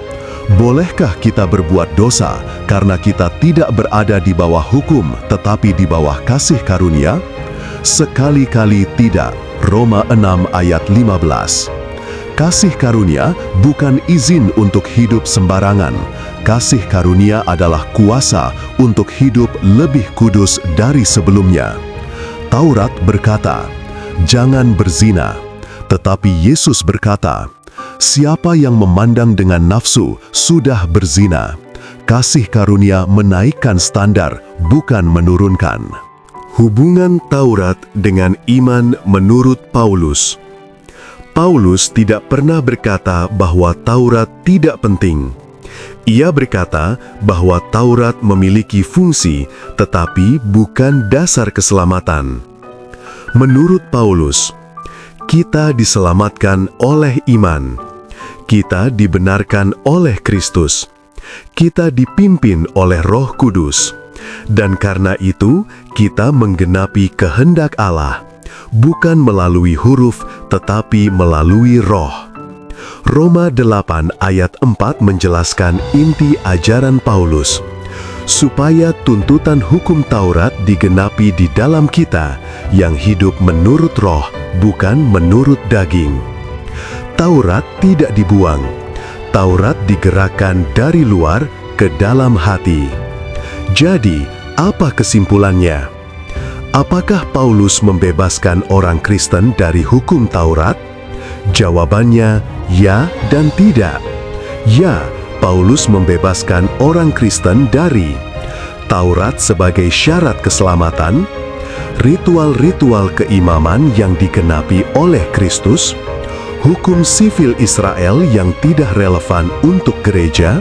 "Bolehkah kita berbuat dosa karena kita tidak berada di bawah hukum tetapi di bawah kasih karunia? Sekali-kali tidak." Roma 6 ayat 15. Kasih karunia bukan izin untuk hidup sembarangan. Kasih karunia adalah kuasa untuk hidup lebih kudus dari sebelumnya. Taurat berkata, "Jangan berzina." Tetapi Yesus berkata, "Siapa yang memandang dengan nafsu sudah berzina." Kasih karunia menaikkan standar, bukan menurunkan. Hubungan Taurat dengan iman menurut Paulus. Paulus tidak pernah berkata bahwa Taurat tidak penting. Ia berkata bahwa Taurat memiliki fungsi, tetapi bukan dasar keselamatan. Menurut Paulus, kita diselamatkan oleh iman. Kita dibenarkan oleh Kristus. Kita dipimpin oleh Roh Kudus. Dan karena itu, kita menggenapi kehendak Allah, bukan melalui huruf, tetapi melalui roh. Roma 8 ayat 4 menjelaskan inti ajaran Paulus, supaya tuntutan hukum Taurat digenapi di dalam kita, yang hidup menurut roh, bukan menurut daging. Taurat tidak dibuang. Taurat digerakkan dari luar ke dalam hati. Jadi, apa kesimpulannya? Apakah Paulus membebaskan orang Kristen dari hukum Taurat? Jawabannya ya dan tidak. Ya, Paulus membebaskan orang Kristen dari Taurat sebagai syarat keselamatan, ritual-ritual keimaman yang digenapi oleh Kristus, hukum sivil Israel yang tidak relevan untuk gereja.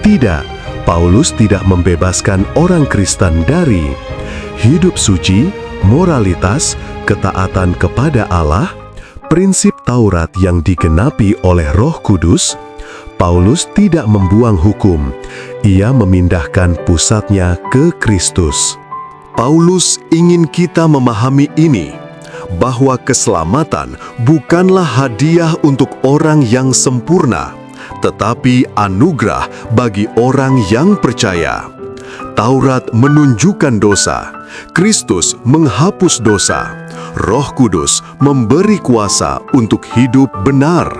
Tidak, Paulus tidak membebaskan orang Kristen dari hidup suci, moralitas, ketaatan kepada Allah, prinsip Taurat yang digenapi oleh Roh Kudus. Paulus tidak membuang hukum, ia memindahkan pusatnya ke Kristus. Paulus ingin kita memahami ini, bahwa keselamatan bukanlah hadiah untuk orang yang sempurna, tetapi anugerah bagi orang yang percaya. Taurat menunjukkan dosa, Kristus menghapus dosa, Roh Kudus memberi kuasa untuk hidup benar.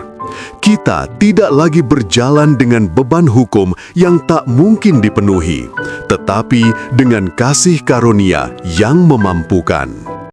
Kita tidak lagi berjalan dengan beban hukum yang tak mungkin dipenuhi, tetapi dengan kasih karunia yang memampukan.